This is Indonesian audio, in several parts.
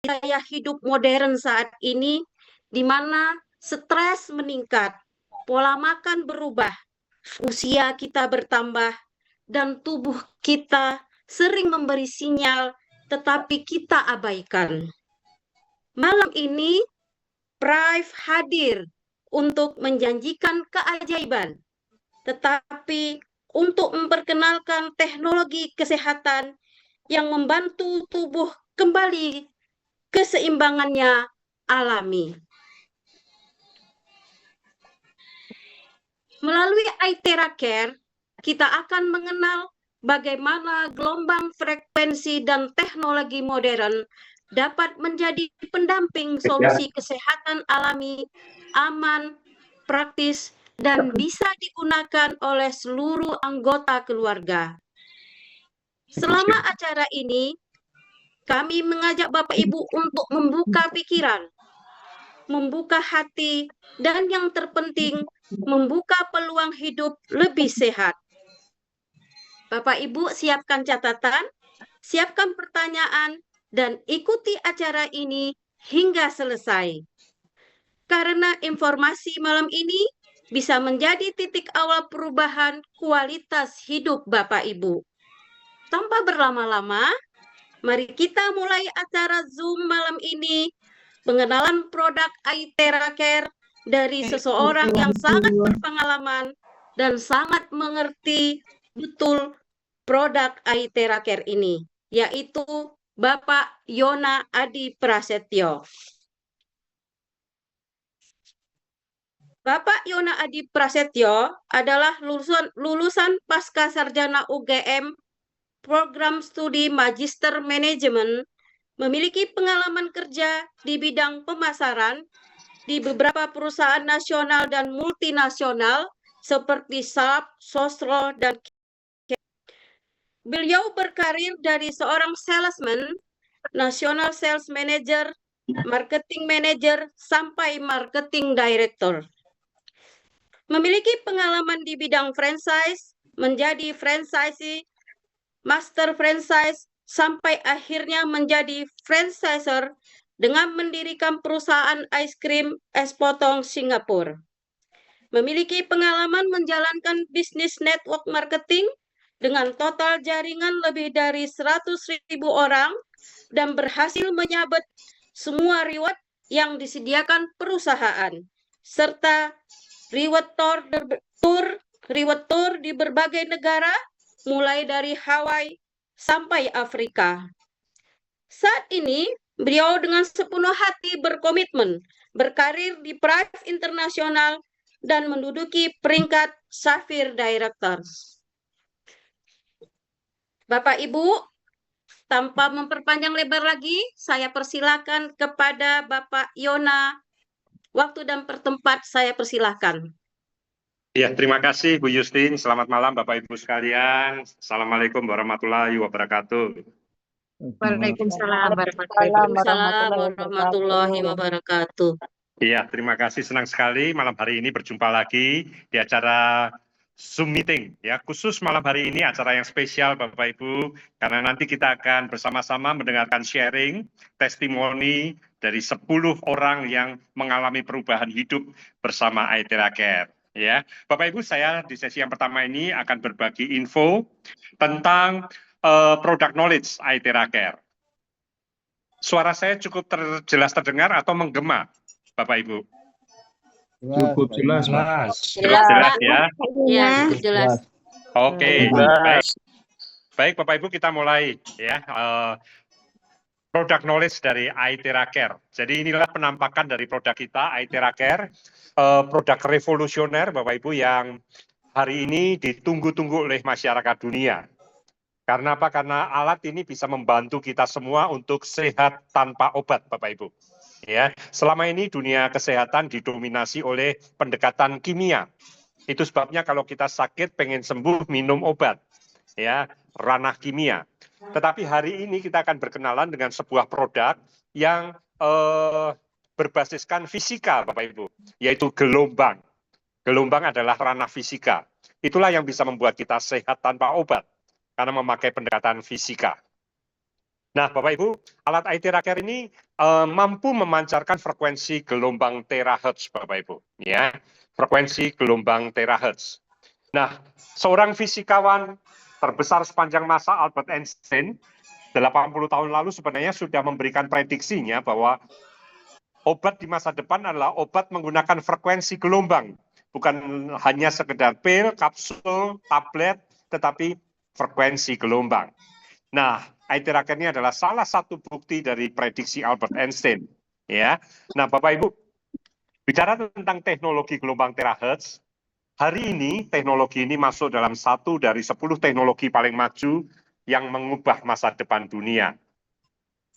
gaya hidup modern saat ini, di mana stres meningkat, pola makan berubah, usia kita bertambah, dan tubuh kita sering memberi sinyal, tetapi kita abaikan. Malam ini, Prive hadir untuk menjanjikan keajaiban, tetapi untuk memperkenalkan teknologi kesehatan yang membantu tubuh kembali keseimbangannya alami. Melalui iTera Care, kita akan mengenal bagaimana gelombang frekuensi dan teknologi modern dapat menjadi pendamping solusi kesehatan alami, aman, praktis, dan bisa digunakan oleh seluruh anggota keluarga. Selama acara ini, kami mengajak Bapak Ibu untuk membuka pikiran, membuka hati, dan yang terpenting, membuka peluang hidup lebih sehat. Bapak Ibu siapkan catatan, siapkan pertanyaan, dan ikuti acara ini hingga selesai. Karena informasi malam ini bisa menjadi titik awal perubahan kualitas hidup Bapak Ibu. Tanpa berlama-lama, mari kita mulai acara Zoom malam ini, pengenalan produk iTera Care dari seseorang yang sangat berpengalaman dan sangat mengerti betul produk iTera Care ini, yaitu Bapak Yona Adi Prasetyo. Bapak Yona Adi Prasetyo adalah lulusan pasca sarjana UGM program studi Magister Manajemen, memiliki pengalaman kerja di bidang pemasaran di beberapa perusahaan nasional dan multinasional seperti SAP, Sosro, dan beliau berkarir dari seorang salesman, national sales manager, marketing manager, sampai marketing director. Memiliki pengalaman di bidang franchise, menjadi franchisee, master franchise, sampai akhirnya menjadi franchiser dengan mendirikan perusahaan es krim es potong Singapura. Memiliki pengalaman menjalankan bisnis network marketing dengan total jaringan lebih dari 100.000 orang dan berhasil menyabet semua reward yang disediakan perusahaan, serta reward tour di berbagai negara, mulai dari Hawaii sampai Afrika. Saat ini, beliau dengan sepenuh hati berkomitmen berkarir di Prive Internasional dan menduduki peringkat Sapphire Director. Bapak Ibu, tanpa memperpanjang lebar lagi, saya persilakan kepada Bapak Yona. Waktu dan tempat saya persilakan. Ya, terima kasih Bu Justin. Selamat malam Bapak Ibu sekalian. Assalamualaikum warahmatullahi wabarakatuh. Waalaikumsalam warahmatullahi wabarakatuh. Iya, terima kasih. Senang sekali malam hari ini berjumpa lagi di acara Zoom meeting. Ya, khusus malam hari ini acara yang spesial Bapak Ibu, karena nanti kita akan bersama-sama mendengarkan sharing, testimoni dari 10 orang yang mengalami perubahan hidup bersama iTera Care. Ya, Bapak Ibu, saya di sesi yang pertama ini akan berbagi info tentang product knowledge iTera Care. Suara saya cukup jelas terdengar atau menggema, Bapak Ibu? Cukup jelas, Mas. Jelas ya? Ya, jelas. Oke, baik. Baik, Bapak Ibu, kita mulai ya. Product knowledge dari iTera Care. Jadi inilah penampakan dari produk kita, iTera Care. Produk revolusioner, Bapak Ibu, yang hari ini ditunggu-tunggu oleh masyarakat dunia. Karena apa? Karena alat ini bisa membantu kita semua untuk sehat tanpa obat, Bapak Ibu. Ya, selama ini dunia kesehatan didominasi oleh pendekatan kimia. Itu sebabnya kalau kita sakit pengen sembuh minum obat. Ya, ranah kimia. Tetapi hari ini kita akan berkenalan dengan sebuah produk yang berbasiskan fisika, Bapak Ibu, yaitu gelombang. Gelombang adalah ranah fisika. Itulah yang bisa membuat kita sehat tanpa obat, karena memakai pendekatan fisika. Nah, Bapak Ibu, alat IT Tracker ini mampu memancarkan frekuensi gelombang terahertz, Bapak Ibu. Ya, frekuensi gelombang terahertz. Nah, seorang fisikawan terbesar sepanjang masa, Albert Einstein, 80 tahun lalu sebenarnya sudah memberikan prediksinya bahwa obat di masa depan adalah obat menggunakan frekuensi gelombang. Bukan hanya sekedar pil, kapsul, tablet, tetapi frekuensi gelombang. Nah, IT Tracker ini adalah salah satu bukti dari prediksi Albert Einstein. Ya, nah Bapak Ibu, bicara tentang teknologi gelombang terahertz, hari ini teknologi ini masuk dalam satu dari 10 teknologi paling maju yang mengubah masa depan dunia.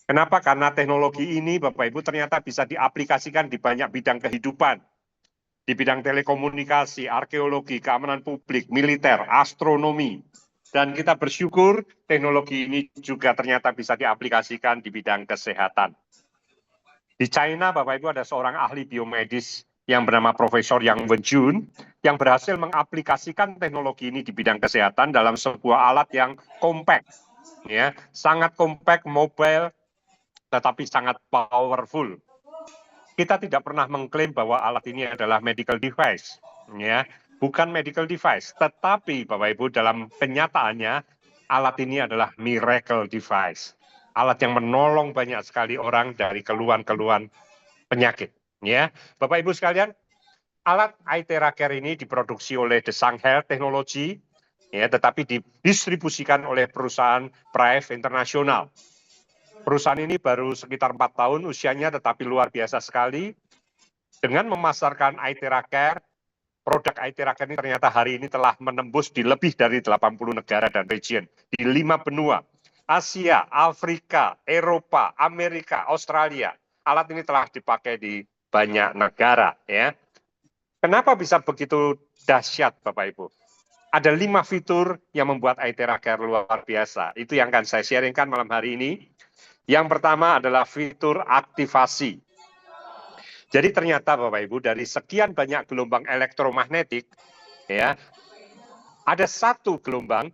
Kenapa? Karena teknologi ini, Bapak Ibu, ternyata bisa diaplikasikan di banyak bidang kehidupan. Di bidang telekomunikasi, arkeologi, keamanan publik, militer, astronomi. Dan kita bersyukur teknologi ini juga ternyata bisa diaplikasikan di bidang kesehatan. Di China, Bapak Ibu, ada seorang ahli biomedis yang bernama Profesor Yang Wenjun yang berhasil mengaplikasikan teknologi ini di bidang kesehatan dalam sebuah alat yang compact, ya, sangat compact, mobile, tetapi sangat powerful. Kita tidak pernah mengklaim bahwa alat ini adalah medical device, ya, bukan medical device, tetapi Bapak Ibu dalam kenyataannya alat ini adalah miracle device, alat yang menolong banyak sekali orang dari keluhan-keluhan penyakit, ya. Bapak Ibu sekalian, alat IT Tracker ini diproduksi oleh The Shanghai Technology, ya, tetapi didistribusikan oleh perusahaan Prive International. Perusahaan ini baru sekitar 4 tahun usianya, tetapi luar biasa sekali. Dengan memasarkan IT Tracker, produk IT Tracker ini ternyata hari ini telah menembus di lebih dari 80 negara dan region. Di 5 benua, Asia, Afrika, Eropa, Amerika, Australia. Alat ini telah dipakai di banyak negara. Ya. Kenapa bisa begitu dahsyat, Bapak Ibu? Ada 5 fitur yang membuat IT Tracker luar biasa. Itu yang akan saya sharingkan malam hari ini. Yang pertama adalah fitur aktivasi. Jadi ternyata Bapak Ibu dari sekian banyak gelombang elektromagnetik, ya, ada satu gelombang,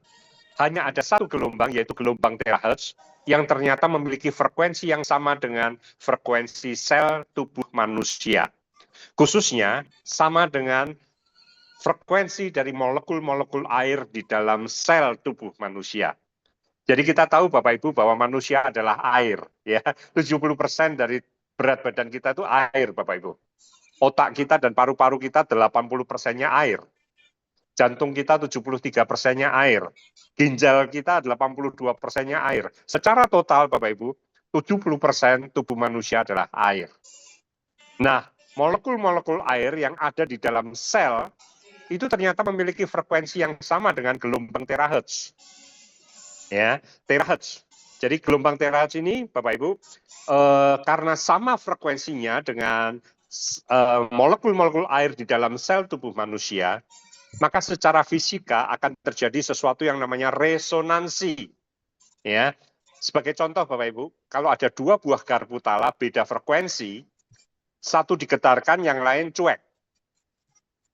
hanya ada satu gelombang yaitu gelombang terahertz yang ternyata memiliki frekuensi yang sama dengan frekuensi sel tubuh manusia. Khususnya sama dengan frekuensi dari molekul-molekul air di dalam sel tubuh manusia. Jadi kita tahu Bapak Ibu bahwa manusia adalah air, ya. 70% dari berat badan kita itu air, Bapak Ibu. Otak kita dan paru-paru kita 80%-nya air. Jantung kita 73%-nya air. Ginjal kita 82%-nya air. Secara total Bapak Ibu, 70% tubuh manusia adalah air. Nah, molekul-molekul air yang ada di dalam sel itu ternyata memiliki frekuensi yang sama dengan gelombang terahertz. Ya, terahertz. Jadi gelombang terahertz ini, Bapak Ibu, karena sama frekuensinya dengan molekul-molekul air di dalam sel tubuh manusia, maka secara fisika akan terjadi sesuatu yang namanya resonansi. Ya, sebagai contoh, Bapak Ibu, kalau ada 2 buah garpu tala beda frekuensi, satu digetarkan, yang lain cuek,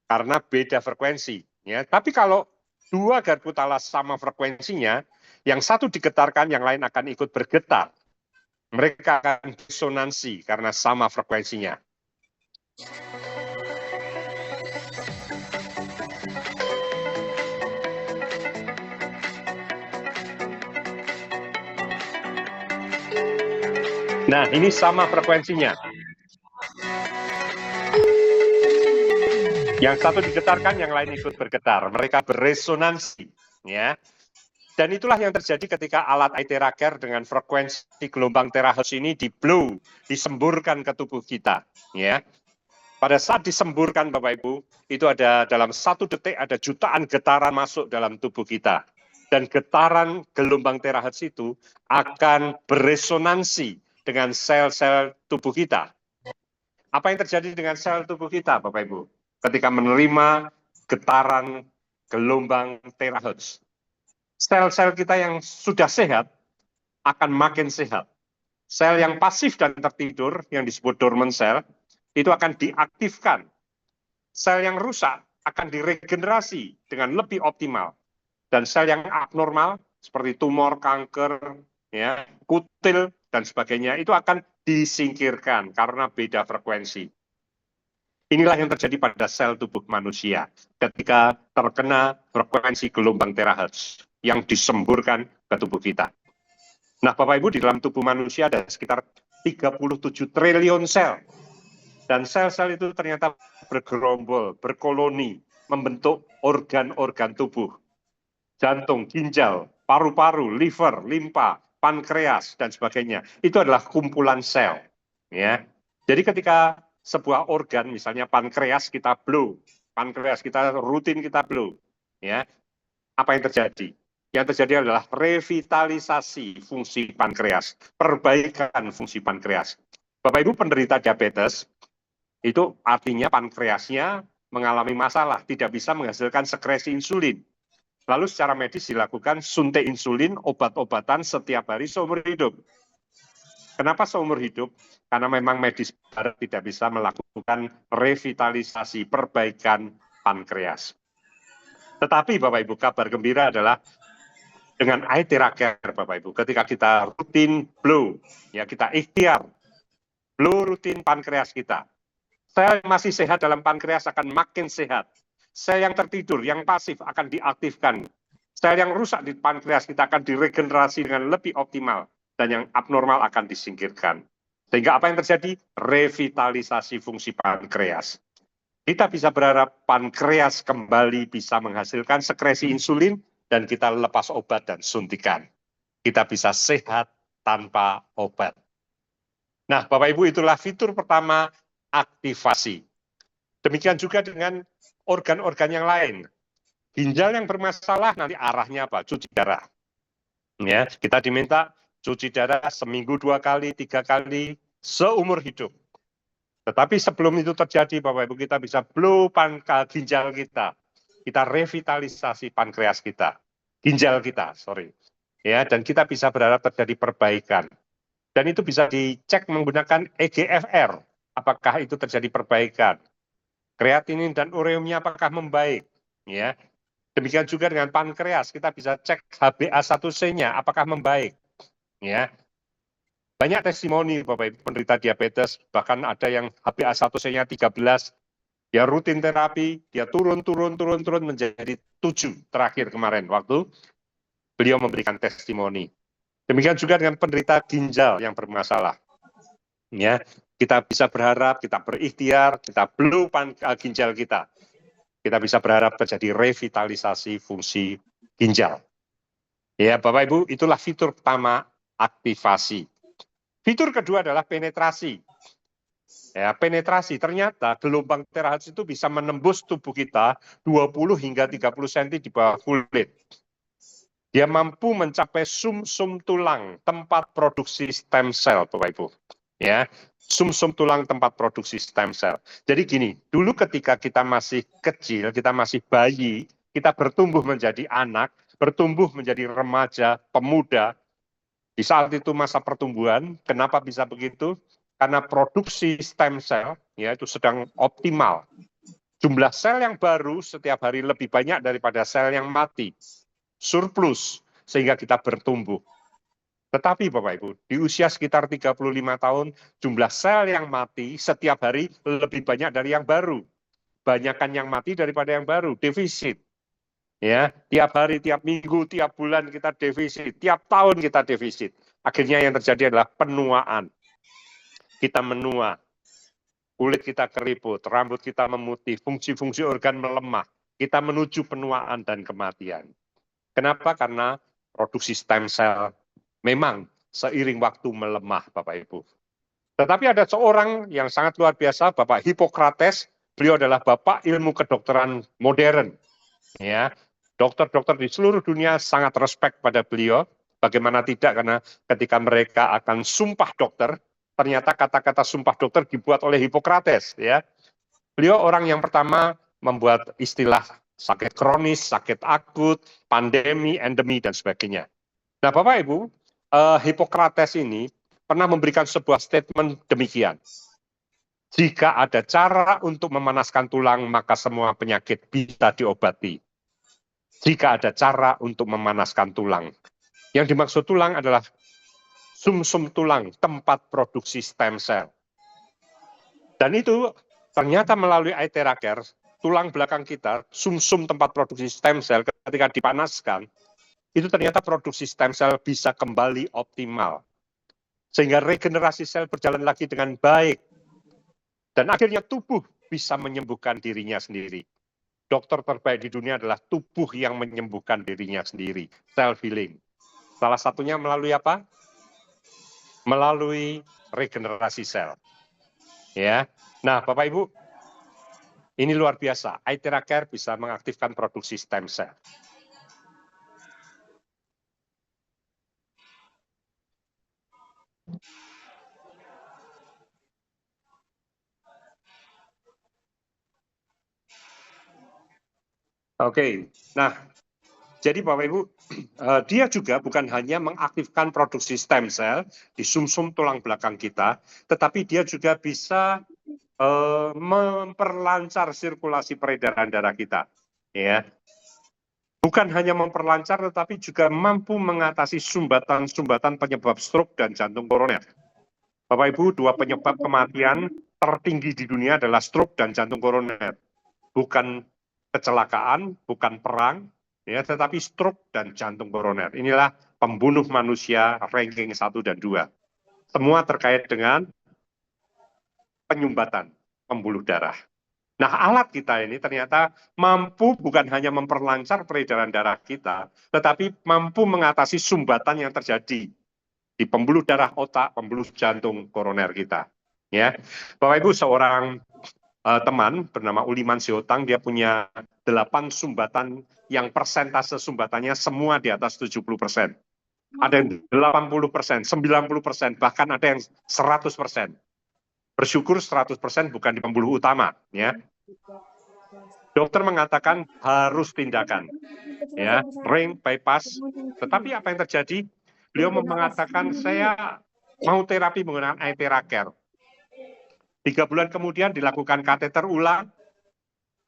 karena beda frekuensi. Ya, tapi kalau 2 garpu tala sama frekuensinya, yang satu digetarkan, yang lain akan ikut bergetar. Mereka akan resonansi karena sama frekuensinya. Nah, ini sama frekuensinya. Yang satu digetarkan, yang lain ikut bergetar. Mereka beresonansi, ya. Dan itulah yang terjadi ketika alat IT Tracker dengan frekuensi gelombang terahertz ini di-blow, disemburkan ke tubuh kita. Ya. Pada saat disemburkan Bapak Ibu, itu ada dalam 1 detik ada jutaan getaran masuk dalam tubuh kita. Dan getaran gelombang terahertz itu akan beresonansi dengan sel-sel tubuh kita. Apa yang terjadi dengan sel tubuh kita Bapak Ibu? Ketika menerima getaran gelombang terahertz. Sel-sel kita yang sudah sehat akan makin sehat. Sel yang pasif dan tertidur, yang disebut dormant cell, itu akan diaktifkan. Sel yang rusak akan diregenerasi dengan lebih optimal. Dan sel yang abnormal, seperti tumor, kanker, ya, kutil dan sebagainya itu akan disingkirkan karena beda frekuensi. Inilah yang terjadi pada sel tubuh manusia ketika terkena frekuensi gelombang terahertz yang disemburkan ke tubuh kita. Nah, Bapak Ibu, di dalam tubuh manusia ada sekitar 37 triliun sel. Dan sel-sel itu ternyata bergerombol, berkoloni, membentuk organ-organ tubuh. Jantung, ginjal, paru-paru, liver, limpa, pankreas, dan sebagainya. Itu adalah kumpulan sel. Ya. Jadi ketika sebuah organ, misalnya pankreas kita blow, pankreas kita rutin kita blow, ya, apa yang terjadi? Yang terjadi adalah revitalisasi fungsi pankreas, perbaikan fungsi pankreas. Bapak Ibu penderita diabetes, itu artinya pankreasnya mengalami masalah, tidak bisa menghasilkan sekresi insulin. Lalu secara medis dilakukan suntik insulin, obat-obatan setiap hari seumur hidup. Kenapa seumur hidup? Karena memang medis barat tidak bisa melakukan revitalisasi, perbaikan pankreas. Tetapi Bapak Ibu, kabar gembira adalah dengan Aithera-Care, Bapak Ibu, ketika kita rutin blow, ya kita ikhtiar, blow rutin pankreas kita. Sel yang masih sehat dalam pankreas akan makin sehat. Sel yang tertidur, yang pasif akan diaktifkan. Sel yang rusak di pankreas kita akan diregenerasi dengan lebih optimal. Dan yang abnormal akan disingkirkan. Sehingga apa yang terjadi? Revitalisasi fungsi pankreas. Kita bisa berharap pankreas kembali bisa menghasilkan sekresi insulin dan kita lepas obat dan suntikan. Kita bisa sehat tanpa obat. Nah, Bapak Ibu, itulah fitur pertama, aktivasi. Demikian juga dengan organ-organ yang lain. Ginjal yang bermasalah nanti arahnya apa? Cuci darah. Ya, kita diminta cuci darah seminggu 2 kali, 3 kali, seumur hidup. Tetapi sebelum itu terjadi, Bapak Ibu, kita bisa blow ginjal kita. Kita revitalisasi pankreas kita. Ginjal kita, sorry. Ya, dan kita bisa berharap terjadi perbaikan. Dan itu bisa dicek menggunakan EGFR. Apakah itu terjadi perbaikan? Kreatinin dan ureumnya apakah membaik? Ya. Demikian juga dengan pankreas, kita bisa cek HbA1c-nya apakah membaik. Ya, banyak testimoni Bapak Ibu penderita diabetes, bahkan ada yang HbA1c-nya 13, dia rutin terapi, dia turun menjadi 7 terakhir kemarin waktu beliau memberikan testimoni. Demikian juga dengan penderita ginjal yang bermasalah. Ya, kita bisa berharap, kita berikhtiar, kita blow ginjal kita. Kita bisa berharap terjadi revitalisasi fungsi ginjal. Ya, Bapak Ibu, itulah fitur pertama, aktivasi. Fitur kedua adalah penetrasi. Ya, penetrasi, ternyata gelombang terahertz itu bisa menembus tubuh kita 20 hingga 30 cm di bawah kulit. Dia mampu mencapai sumsum tulang, tempat produksi stem cell, Bapak Ibu. Ya, sumsum tulang tempat produksi stem cell. Jadi gini, dulu ketika kita masih kecil, kita masih bayi, kita bertumbuh menjadi anak, bertumbuh menjadi remaja, pemuda. Di saat itu masa pertumbuhan, kenapa bisa begitu? Karena produksi stem cell ya itu sedang optimal. Jumlah sel yang baru setiap hari lebih banyak daripada sel yang mati. Surplus, sehingga kita bertumbuh. Tetapi Bapak Ibu, di usia sekitar 35 tahun, jumlah sel yang mati setiap hari lebih banyak dari yang baru. Banyakan yang mati daripada yang baru, defisit. Ya, tiap hari, tiap minggu, tiap bulan kita defisit, tiap tahun kita defisit. Akhirnya yang terjadi adalah penuaan. Kita menua, kulit kita keriput, rambut kita memutih, fungsi-fungsi organ melemah. Kita menuju penuaan dan kematian. Kenapa? Karena produksi stem cell memang seiring waktu melemah, Bapak Ibu. Tetapi ada seorang yang sangat luar biasa, Bapak Hippocrates. Beliau adalah bapak ilmu kedokteran modern. Ya, dokter-dokter di seluruh dunia sangat respect pada beliau. Bagaimana tidak, karena ketika mereka akan sumpah dokter, ternyata kata-kata sumpah dokter dibuat oleh Hippocrates. Ya, beliau orang yang pertama membuat istilah sakit kronis, sakit akut, pandemi, endemi, dan sebagainya. Nah, Bapak Ibu, Hippocrates ini pernah memberikan sebuah statement demikian. Jika ada cara untuk memanaskan tulang, maka semua penyakit bisa diobati. Jika ada cara untuk memanaskan tulang. Yang dimaksud tulang adalah sumsum tulang, tempat produksi stem cell. Dan itu ternyata melalui Aithera Care, tulang belakang kita, sumsum tempat produksi stem cell ketika dipanaskan, itu ternyata produksi stem cell bisa kembali optimal. Sehingga regenerasi sel berjalan lagi dengan baik. Dan akhirnya tubuh bisa menyembuhkan dirinya sendiri. Dokter terbaik di dunia adalah tubuh yang menyembuhkan dirinya sendiri, self healing. Salah satunya melalui apa? Melalui regenerasi sel. Ya. Nah, Bapak Ibu, ini luar biasa. Aithera Care bisa mengaktifkan produksi stem cell. Oke, nah, jadi Bapak Ibu, dia juga bukan hanya mengaktifkan produksi stem cell di sumsum tulang belakang kita, tetapi dia juga bisa memperlancar sirkulasi peredaran darah kita. Ya, bukan hanya memperlancar, tetapi juga mampu mengatasi sumbatan-sumbatan penyebab stroke dan jantung koroner. Bapak Ibu, dua penyebab kematian tertinggi di dunia adalah stroke dan jantung koroner. Bukan kecelakaan, bukan perang, ya, tetapi stroke dan jantung koroner. Inilah pembunuh manusia ranking 1 dan 2. Semua terkait dengan penyumbatan pembuluh darah. Nah, alat kita ini ternyata mampu bukan hanya memperlancar peredaran darah kita, tetapi mampu mengatasi sumbatan yang terjadi di pembuluh darah otak, pembuluh jantung koroner kita. Ya, Bapak Ibu, seorang teman bernama Uliman Siotang, dia punya 8 sumbatan yang persentase sumbatannya semua di atas 70%. Ada yang 80%, 90%, bahkan ada yang 100%. Bersyukur 100% bukan di pembuluh utama, ya. Dokter mengatakan harus tindakan, ya, ring bypass. Tetapi apa yang terjadi? Beliau mengatakan saya mau terapi menggunakan Aithera Care. 3 bulan kemudian dilakukan kateter ulang.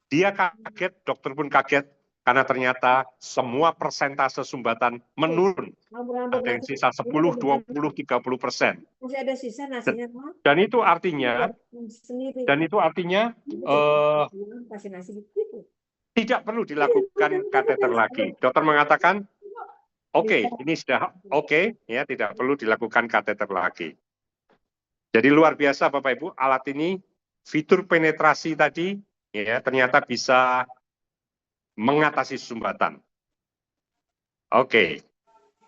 Dia kaget, dokter pun kaget, karena ternyata semua persentase sumbatan menurun. Ada yang sisa 10, 20, 30%. Masih ada sisa nasinya, Pak. Dan itu artinya, Kasih nasi gitu. tidak perlu dilakukan kateter lagi. Dokter mengatakan, oke, ini sudah oke, ya, tidak perlu dilakukan kateter lagi. Jadi luar biasa Bapak Ibu, alat ini fitur penetrasi tadi, ya, ternyata bisa mengatasi sumbatan. Oke.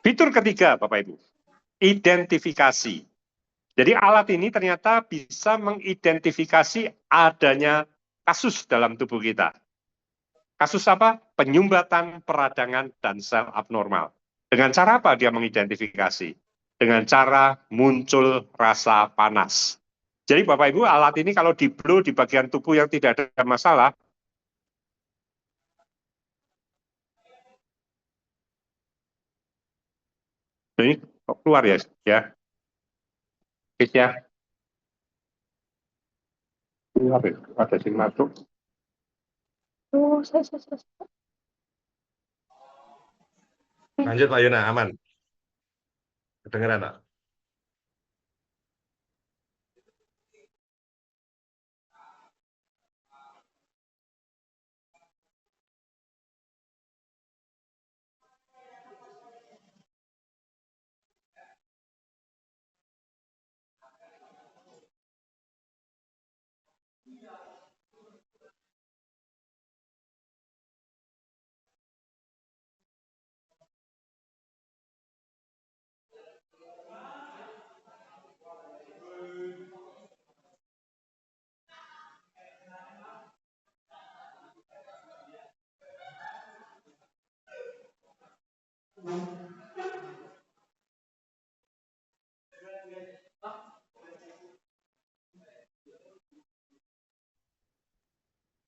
Fitur ketiga Bapak Ibu, identifikasi. Jadi alat ini ternyata bisa mengidentifikasi adanya kasus dalam tubuh kita. Kasus apa? Penyumbatan, peradangan, dan sel abnormal. Dengan cara apa dia mengidentifikasi? Dengan cara muncul rasa panas. Jadi Bapak Ibu, alat ini kalau di-blow di bagian tubuh yang tidak ada masalah, ini keluar ya, ya. Keluar ya, ada yang masuk. Lanjut Pak Yona, aman. Kedengeran Pak?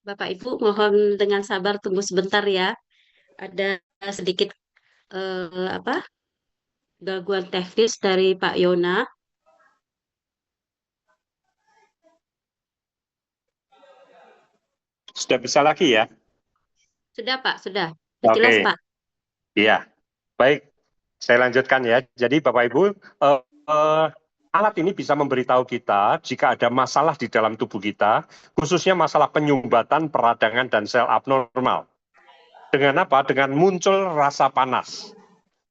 Bapak Ibu mohon dengan sabar tunggu sebentar ya. Ada sedikit gangguan teknis dari Pak Yona. Sudah bisa lagi ya? Sudah Pak, sudah. Oke. Jelas Pak. Iya, baik. Saya lanjutkan ya. Jadi Bapak Ibu, Alat ini bisa memberitahu kita jika ada masalah di dalam tubuh kita, khususnya masalah penyumbatan, peradangan, dan sel abnormal. Dengan apa? Dengan muncul rasa panas.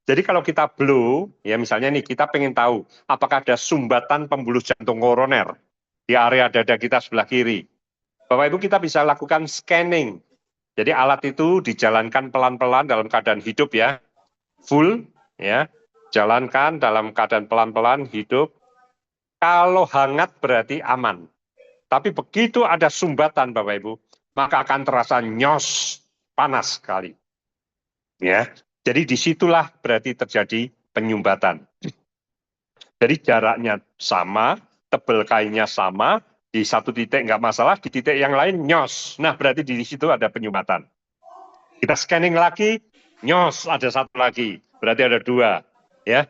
Jadi kalau kita blow, ya misalnya nih kita pengen tahu apakah ada sumbatan pembuluh jantung koroner di area dada kita sebelah kiri. Bapak Ibu kita bisa lakukan scanning. Jadi alat itu dijalankan pelan-pelan dalam keadaan hidup ya, full ya, jalankan dalam keadaan pelan-pelan hidup. Kalau hangat berarti aman. Tapi begitu ada sumbatan Bapak Ibu, maka akan terasa nyos, panas sekali. Ya, jadi disitulah berarti terjadi penyumbatan. Jadi jaraknya sama, tebal kainnya sama, di satu titik nggak masalah, di titik yang lain nyos. Nah berarti di situ ada penyumbatan. Kita scanning lagi, nyos ada satu lagi, berarti ada dua. Ya,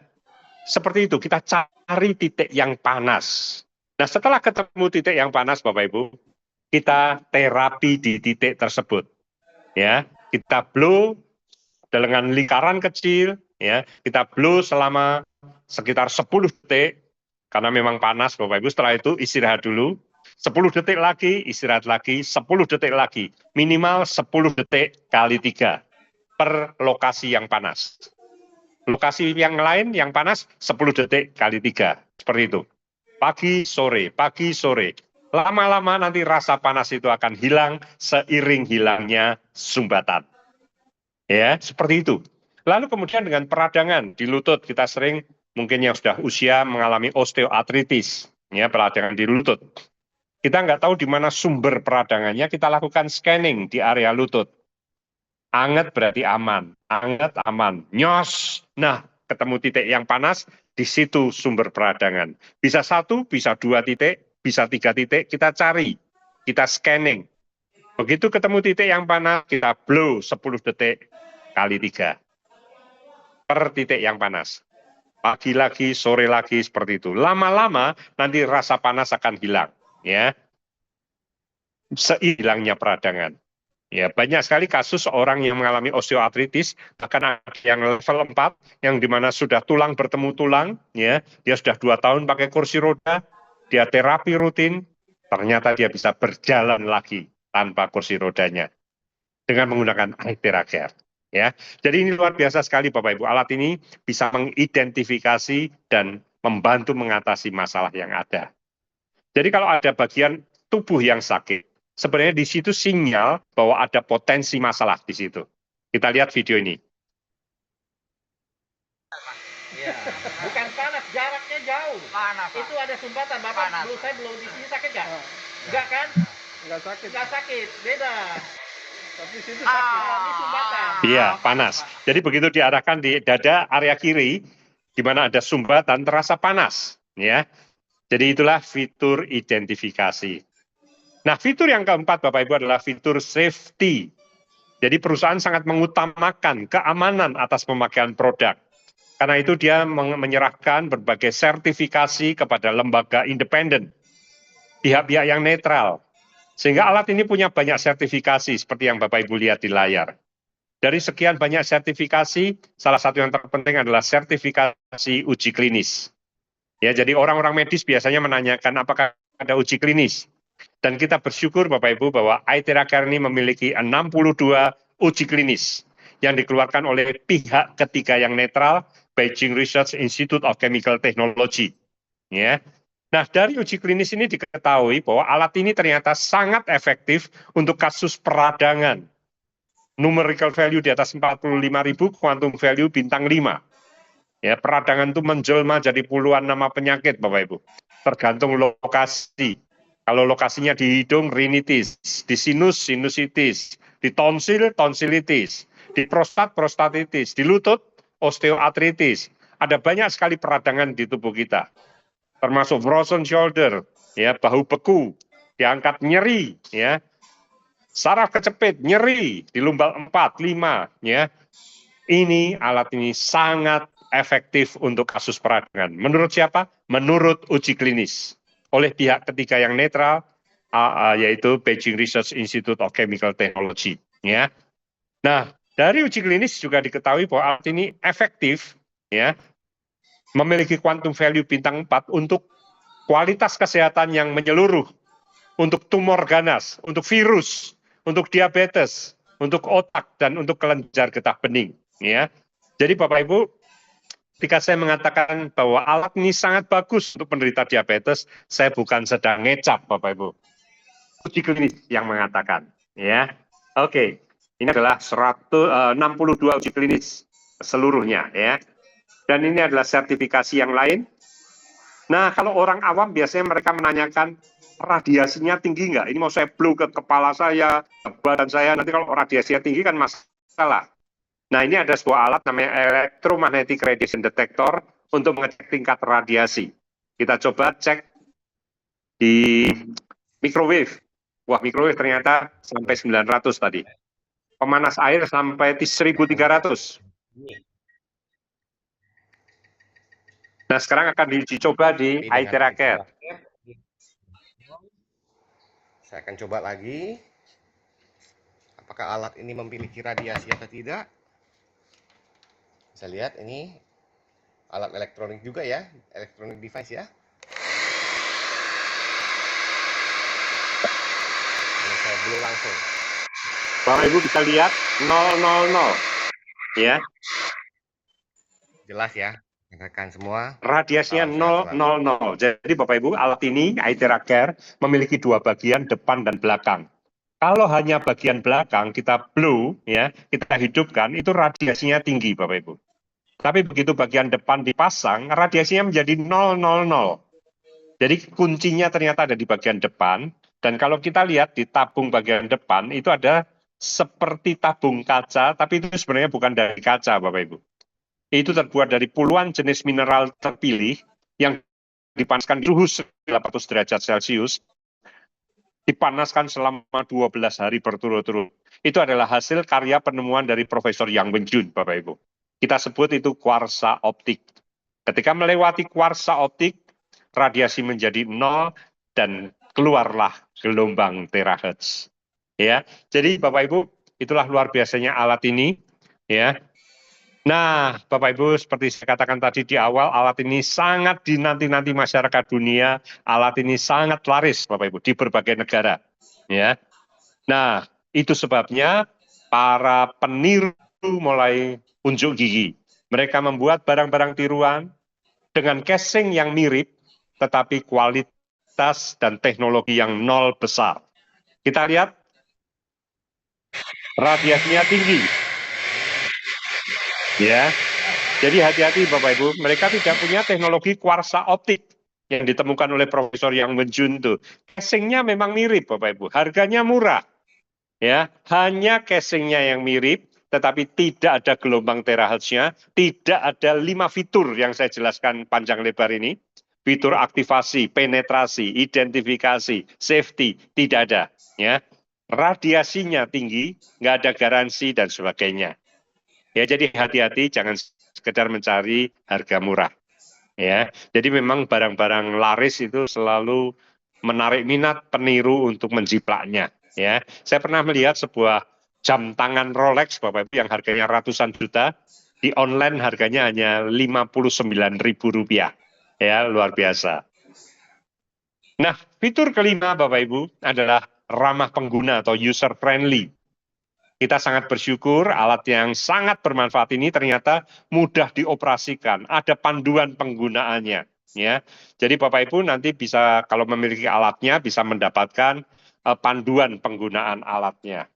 seperti itu kita cari titik yang panas. Nah setelah ketemu titik yang panas Bapak Ibu, kita terapi di titik tersebut. Ya, kita blow dengan lingkaran kecil, ya, kita blow selama sekitar 10 detik, karena memang panas Bapak Ibu, setelah itu istirahat dulu, 10 detik lagi, istirahat lagi, 10 detik lagi, minimal 10 detik kali 3 per lokasi yang panas. Lokasi yang lain yang panas 10 detik kali 3, seperti itu. Pagi, sore. Lama-lama nanti rasa panas itu akan hilang seiring hilangnya sumbatan. Ya, seperti itu. Lalu kemudian dengan peradangan di lutut, kita sering mungkin yang sudah usia mengalami osteoartritis, ya, peradangan di lutut. Kita nggak tahu di mana sumber peradangannya, kita lakukan scanning di area lutut. Anget berarti aman, anget aman, nyos. Nah, ketemu titik yang panas, di situ sumber peradangan. Bisa 1, bisa 2 titik, bisa 3 titik, kita cari, kita scanning. Begitu ketemu titik yang panas, kita blow 10 detik kali 3 per titik yang panas. Pagi lagi, sore lagi, seperti itu. Lama-lama nanti rasa panas akan hilang, ya. Sehilangnya peradangan. Ya, banyak sekali kasus orang yang mengalami osteoartritis, bahkan ada yang level 4, yang dimana sudah tulang bertemu tulang, ya, dia sudah 2 tahun pakai kursi roda, dia terapi rutin, ternyata dia bisa berjalan lagi tanpa kursi rodanya dengan menggunakan iTheraCare. Ya, jadi ini luar biasa sekali Bapak Ibu. Alat ini bisa mengidentifikasi dan membantu mengatasi masalah yang ada. Jadi kalau ada bagian tubuh yang sakit, sebenarnya di situ sinyal bahwa ada potensi masalah di situ. Kita lihat video ini. Ya, bukan panas, jaraknya jauh. Panas, Pak. Itu ada sumbatan. Bapak Panas. dulu saya belum di sini sakit nggak? Enggak kan? Enggak sakit. Nggak sakit, beda. Tapi situ Ah. sakit. Kalau ini sumbatan. Iya, panas. Jadi begitu diarahkan di dada area kiri, di mana ada sumbatan terasa panas, ya. Jadi itulah fitur identifikasi. Nah, fitur yang keempat Bapak Ibu adalah fitur safety. Jadi perusahaan sangat mengutamakan keamanan atas pemakaian produk. Karena itu dia menyerahkan berbagai sertifikasi kepada lembaga independen, pihak-pihak yang netral. Sehingga alat ini punya banyak sertifikasi seperti yang Bapak Ibu lihat di layar. Dari sekian banyak sertifikasi, salah satu yang terpenting adalah sertifikasi uji klinis. Ya, jadi orang-orang medis biasanya menanyakan apakah ada uji klinis. Dan kita bersyukur Bapak Ibu bahwa iTheraCare ini memiliki 62 uji klinis yang dikeluarkan oleh pihak ketiga yang netral, Beijing Research Institute of Chemical Technology. Ya. Nah, dari uji klinis ini diketahui bahwa alat ini ternyata sangat efektif untuk kasus peradangan. Numerical value di atas 45.000, quantum value bintang 5. Ya, peradangan itu menjelma jadi puluhan nama penyakit, Bapak Ibu. Tergantung lokasi. Kalau lokasinya di hidung, rinitis, di sinus, sinusitis, di tonsil, tonsilitis, di prostat, prostatitis, di lutut, osteoartritis. Ada banyak sekali peradangan di tubuh kita. Termasuk frozen shoulder, ya, bahu beku, diangkat nyeri, ya. Saraf kecepit, nyeri, di lumbal 4, 5, ya. Ini alat ini sangat efektif untuk kasus peradangan. Menurut siapa? Menurut uji klinis oleh pihak ketiga yang netral, yaitu Beijing Research Institute of Chemical Technology. Ya. Nah, dari uji klinis juga diketahui bahwa alat ini efektif, ya, memiliki quantum value bintang 4 untuk kualitas kesehatan yang menyeluruh, untuk tumor ganas, untuk virus, untuk diabetes, untuk otak, dan untuk kelenjar getah bening. Ya. Jadi Bapak Ibu, ketika saya mengatakan bahwa alat ini sangat bagus untuk penderita diabetes, saya bukan sedang ngecap Bapak Ibu. Uji klinis yang mengatakan. Ya. Oke, ini adalah 62 uji klinis seluruhnya. Ya. Dan ini adalah sertifikasi yang lain. Nah, kalau orang awam biasanya mereka menanyakan, radiasinya tinggi nggak? Ini mau saya blow ke kepala saya, ke badan saya, nanti kalau radiasinya tinggi kan masalah. Nah, ini ada sebuah alat namanya electromagnetic radiation detector untuk mengecek tingkat radiasi. Kita coba cek di microwave. Wah, microwave ternyata sampai 900 tadi. Pemanas air sampai 1300. Nah, sekarang akan diuji coba di iTeraCare. Saya akan coba lagi. Apakah alat ini memiliki radiasi atau tidak? Bisa lihat ini alat elektronik juga ya, elektronik device ya. Ini saya blow langsung. Bapak Ibu bisa lihat 000. Ya. Jelas ya, rekan semua. Radiasinya Salam sehat 000. Jadi Bapak Ibu, alat ini iTeraCare memiliki dua bagian, depan dan belakang. Kalau hanya bagian belakang kita blow, ya, kita hidupkan, itu radiasinya tinggi Bapak Ibu. Tapi begitu bagian depan dipasang, radiasinya menjadi 000. Jadi kuncinya ternyata ada di bagian depan. Dan kalau kita lihat di tabung bagian depan, itu ada seperti tabung kaca, tapi itu sebenarnya bukan dari kaca Bapak Ibu. Itu terbuat dari puluhan jenis mineral terpilih yang dipanaskan suhu 800 derajat Celcius, dipanaskan selama 12 hari berturut-turut. Itu adalah hasil karya penemuan dari Profesor Yang Wen-jun, Bapak Ibu. Kita sebut itu kuarsa optik. Ketika melewati kuarsa optik, radiasi menjadi 0 dan keluarlah gelombang terahertz. Ya, jadi Bapak Ibu, itulah luar biasanya alat ini. Ya. Nah, Bapak Ibu, seperti saya katakan tadi di awal, alat ini sangat dinanti-nanti masyarakat dunia. Alat ini sangat laris, Bapak Ibu, di berbagai negara. Ya. Nah, itu sebabnya para peniru mulai unjuk gigi. Mereka membuat barang-barang tiruan dengan casing yang mirip, tetapi kualitas dan teknologi yang nol besar. Kita lihat, radiasinya tinggi. Ya, jadi hati-hati Bapak Ibu, mereka tidak punya teknologi kuarsa optik yang ditemukan oleh Profesor Yang Wen-jun itu. Casingnya memang mirip Bapak Ibu, harganya murah. Ya, hanya casingnya yang mirip, tetapi tidak ada gelombang terahertznya, tidak ada 5 fitur yang saya jelaskan panjang lebar ini. Fitur aktivasi, penetrasi, identifikasi, safety, tidak ada. Ya, radiasinya tinggi, nggak ada garansi dan sebagainya. Ya, jadi hati-hati, jangan sekedar mencari harga murah. Ya, jadi memang barang-barang laris itu selalu menarik minat peniru untuk menjiplaknya. Ya, saya pernah melihat sebuah jam tangan Rolex, Bapak Ibu, yang harganya ratusan juta, di online harganya hanya Rp59.000. Ya, luar biasa. Nah, fitur kelima Bapak Ibu adalah ramah pengguna atau user friendly. Kita sangat bersyukur alat yang sangat bermanfaat ini ternyata mudah dioperasikan, ada panduan penggunaannya. Ya, jadi Bapak Ibu nanti bisa kalau memiliki alatnya bisa mendapatkan panduan penggunaan alatnya.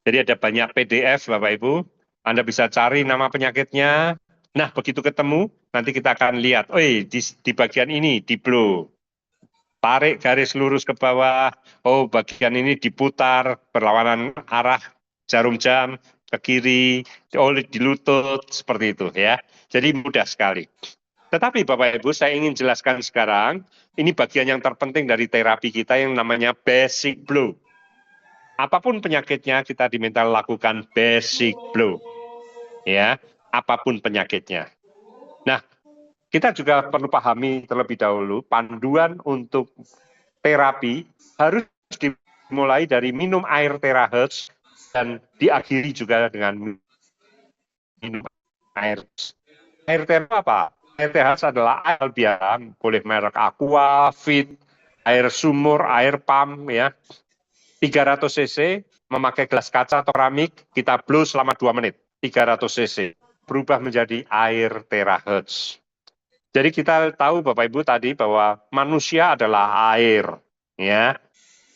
Jadi ada banyak PDF Bapak Ibu, Anda bisa cari nama penyakitnya. Nah, begitu ketemu nanti kita akan lihat, di bagian ini di blow. Tarik garis lurus ke bawah, bagian ini diputar berlawanan arah jarum jam ke kiri, di lutut, seperti itu ya. Jadi mudah sekali. Tetapi Bapak Ibu, saya ingin jelaskan sekarang, ini bagian yang terpenting dari terapi kita yang namanya basic blow. Apapun penyakitnya, kita diminta lakukan basic blow. Ya, apapun penyakitnya. Nah, kita juga perlu pahami terlebih dahulu, panduan untuk terapi harus dimulai dari minum air terahertz, dan diakhiri juga dengan minum air. Air terapi apa? air THC adalah air biasa, boleh merek Aqua, Fit, air sumur, air pump, ya. 300 cc, memakai gelas kaca atau keramik, kita blow selama 2 menit. 300 cc, berubah menjadi air terahertz. Jadi kita tahu Bapak Ibu tadi bahwa manusia adalah air, ya.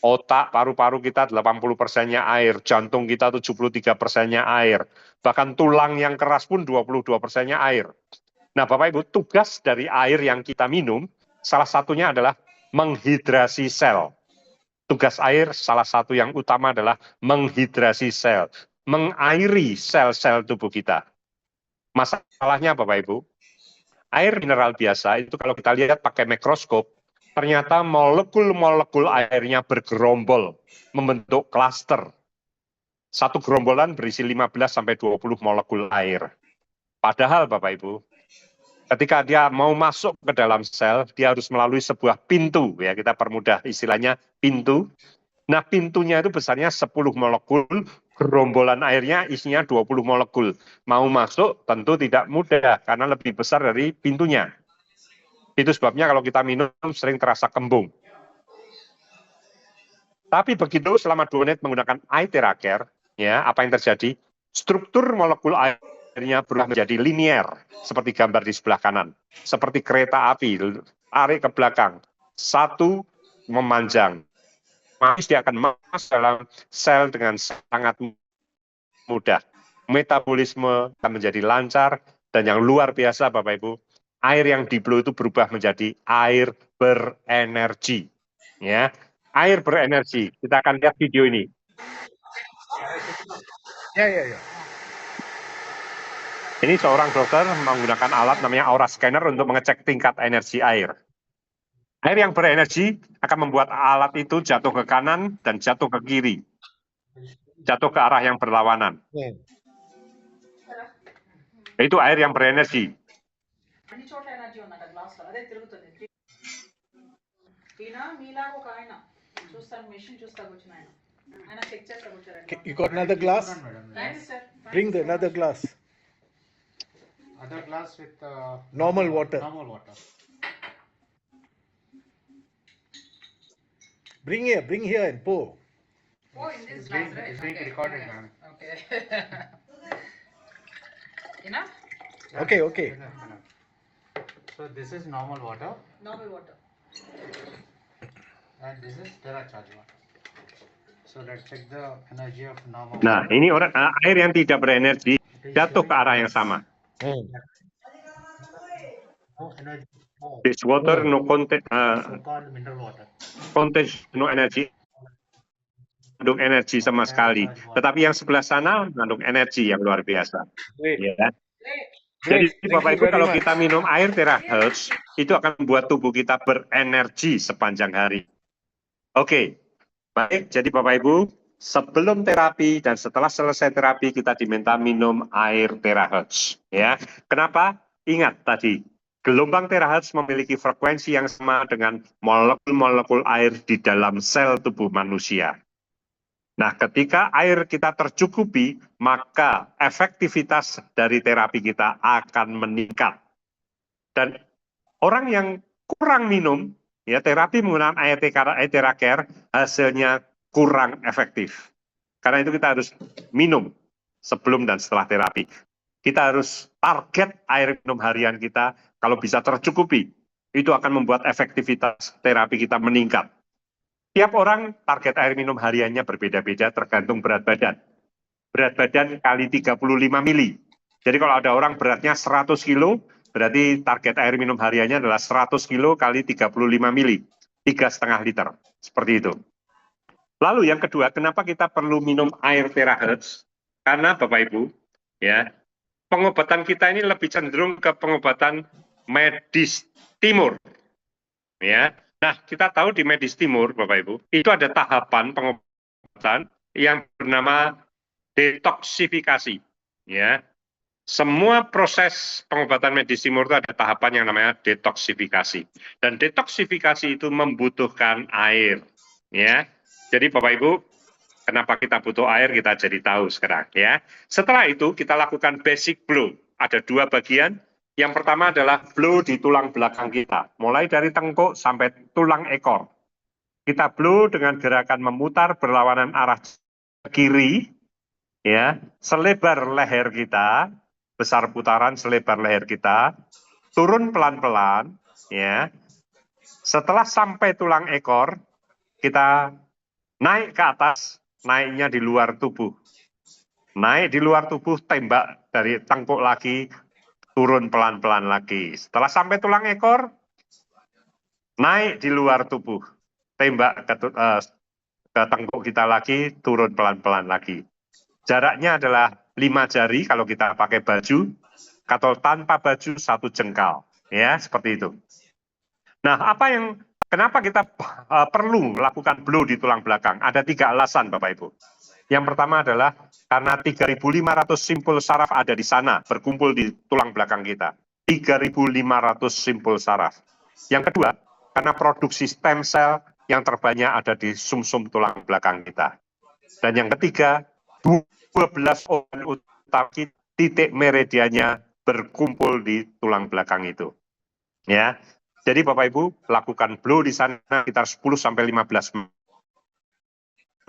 Otak, paru-paru kita 80%-nya air, jantung kita 73%-nya air, bahkan tulang yang keras pun 22%-nya air. Nah, Bapak Ibu, tugas dari air yang kita minum, salah satunya adalah menghidrasi sel. Tugas air salah satu yang utama adalah menghidrasi sel, mengairi sel-sel tubuh kita. Masalahnya Bapak Ibu, air mineral biasa itu kalau kita lihat pakai mikroskop, ternyata molekul-molekul airnya bergerombol, membentuk klaster. Satu gerombolan berisi 15-20 molekul air. Padahal Bapak Ibu, ketika dia mau masuk ke dalam sel, dia harus melalui sebuah pintu, ya kita permudah istilahnya pintu. Nah, pintunya itu besarnya 10 molekul, gerombolan airnya isinya 20 molekul. Mau masuk tentu tidak mudah, karena lebih besar dari pintunya. Itu sebabnya kalau kita minum sering terasa kembung. Tapi begitu selama 2 menit menggunakan air teraker, ya apa yang terjadi? Struktur molekul airnya berubah menjadi linier, seperti gambar di sebelah kanan. Seperti kereta api, tarik ke belakang. Satu memanjang. Maka dia akan masuk dalam sel dengan sangat mudah. Metabolisme akan menjadi lancar, dan yang luar biasa Bapak Ibu, air yang di blow itu berubah menjadi air berenergi. Ya, air berenergi. Kita akan lihat video ini. Ya. Ini seorang dokter menggunakan alat namanya aura scanner untuk mengecek tingkat energi air. Air yang berenergi akan membuat alat itu jatuh ke kanan dan jatuh ke kiri. Jatuh ke arah yang berlawanan. Itu air yang berenergi. You got another glass? Bring the another glass. Other glass with Normal water. normal water. Bring here and pour. Oh, in this It's glass, being, right? it's being Okay. recorded, ma'am. Okay. Enough? Okay. Enough. So this is normal water, Normal water. and this is Terra charge water. So let's check the energy of normal Nah, water. ini air yang tidak berenergi jatuh ke arah yang sama. No energy. This water no content, So-called mineral water. contains no energy, mengandung energi sama sekali. Tetapi yang sebelah sana mengandung energi yang luar biasa. Ya. Jadi Thank Bapak you Ibu, very kalau much. kita minum air terahertz, itu akan membuat tubuh kita berenergi sepanjang hari. Oke, baik. Jadi Bapak Ibu, sebelum terapi dan setelah selesai terapi kita diminta minum air terahertz. Ya, kenapa? Ingat tadi, gelombang terahertz memiliki frekuensi yang sama dengan molekul-molekul air di dalam sel tubuh manusia. Nah, ketika air kita tercukupi, maka efektivitas dari terapi kita akan meningkat. Dan orang yang kurang minum, ya terapi menggunakan air teraker, hasilnya kurang efektif. Karena itu kita harus minum sebelum dan setelah terapi. Kita harus target air minum harian kita, kalau bisa tercukupi, itu akan membuat efektivitas terapi kita meningkat. Tiap orang target air minum hariannya berbeda-beda tergantung berat badan. Berat badan kali 35 mili. Jadi kalau ada orang beratnya 100 kilo, berarti target air minum hariannya adalah 100 kilo kali 35 mili. 3,5 liter. Seperti itu. Lalu yang kedua, kenapa kita perlu minum air terahertz? Karena Bapak Ibu, ya, pengobatan kita ini lebih cenderung ke pengobatan medis timur. Ya. Nah, kita tahu di medis timur, Bapak Ibu, itu ada tahapan pengobatan yang bernama detoksifikasi. Ya. Semua proses pengobatan medis timur itu ada tahapan yang namanya detoksifikasi. Dan detoksifikasi itu membutuhkan air. Ya. Jadi Bapak Ibu, kenapa kita butuh air kita jadi tahu sekarang. Ya. Setelah itu kita lakukan basic blow. Ada 2 bagian. Yang pertama adalah blow di tulang belakang kita, mulai dari tengkuk sampai tulang ekor. Kita blow dengan gerakan memutar berlawanan arah kiri, ya, selebar leher kita, besar putaran selebar leher kita, turun pelan-pelan, ya. Setelah sampai tulang ekor, kita naik ke atas, naiknya di luar tubuh. Naik di luar tubuh, tembak dari tengkuk lagi, turun pelan-pelan lagi. Setelah sampai tulang ekor, naik di luar tubuh, tembak ke tengkuk kita lagi, turun pelan-pelan lagi. Jaraknya adalah 5 jari kalau kita pakai baju, atau tanpa baju 1 jengkal. Ya, seperti itu. Nah, kenapa kita perlu melakukan blow di tulang belakang? Ada 3 alasan, Bapak Ibu. Yang pertama adalah karena 3.500 simpul saraf ada di sana, berkumpul di tulang belakang kita. 3.500 simpul saraf. Yang kedua, karena produksi stem cell yang terbanyak ada di sumsum tulang belakang kita. Dan yang ketiga, 12 organ utama titik meridiannya berkumpul di tulang belakang itu. Ya. Jadi Bapak Ibu lakukan blow di sana sekitar 10-15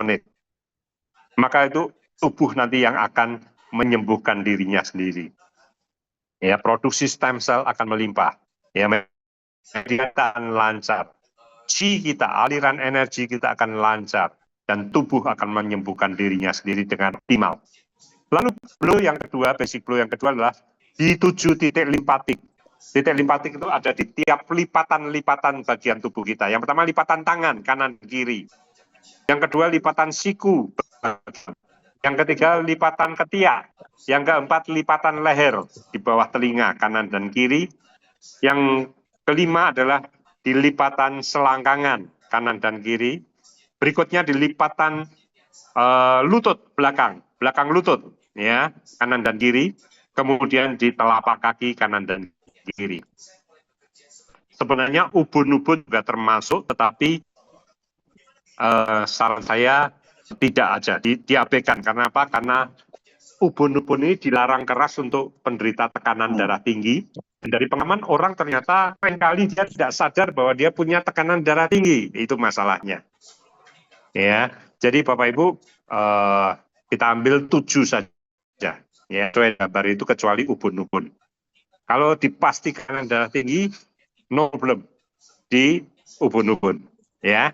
menit. Maka itu tubuh nanti yang akan menyembuhkan dirinya sendiri. Ya, produksi stem cell akan melimpah. Ya, kita akan lancar. Qi kita, aliran energi kita akan lancar dan tubuh akan menyembuhkan dirinya sendiri dengan optimal. Lalu blow yang kedua, basic blow yang kedua adalah di 7 titik limpatik. Titik limpatik itu ada di tiap lipatan-lipatan bagian tubuh kita. Yang pertama lipatan tangan, kanan kiri. Yang kedua lipatan siku. Yang ketiga lipatan ketiak. Yang keempat lipatan leher di bawah telinga, kanan dan kiri. Yang kelima adalah di lipatan selangkangan, kanan dan kiri. Berikutnya di lipatan lutut, belakang lutut, ya, kanan dan kiri. Kemudian di telapak kaki, kanan dan kiri. Sebenarnya ubun-ubun juga termasuk, tetapi saran saya tidak aja, diabaikan. Karena apa? Karena ubun-ubun ini dilarang keras untuk penderita tekanan darah tinggi. Dan dari pengalaman orang ternyata kali dia tidak sadar bahwa dia punya tekanan darah tinggi. Itu masalahnya. Ya, jadi Bapak Ibu kita ambil 7 saja. Ya, sesuai gambar itu kecuali ubun-ubun. Kalau dipastikan darah tinggi, no problem di ubun-ubun. Ya,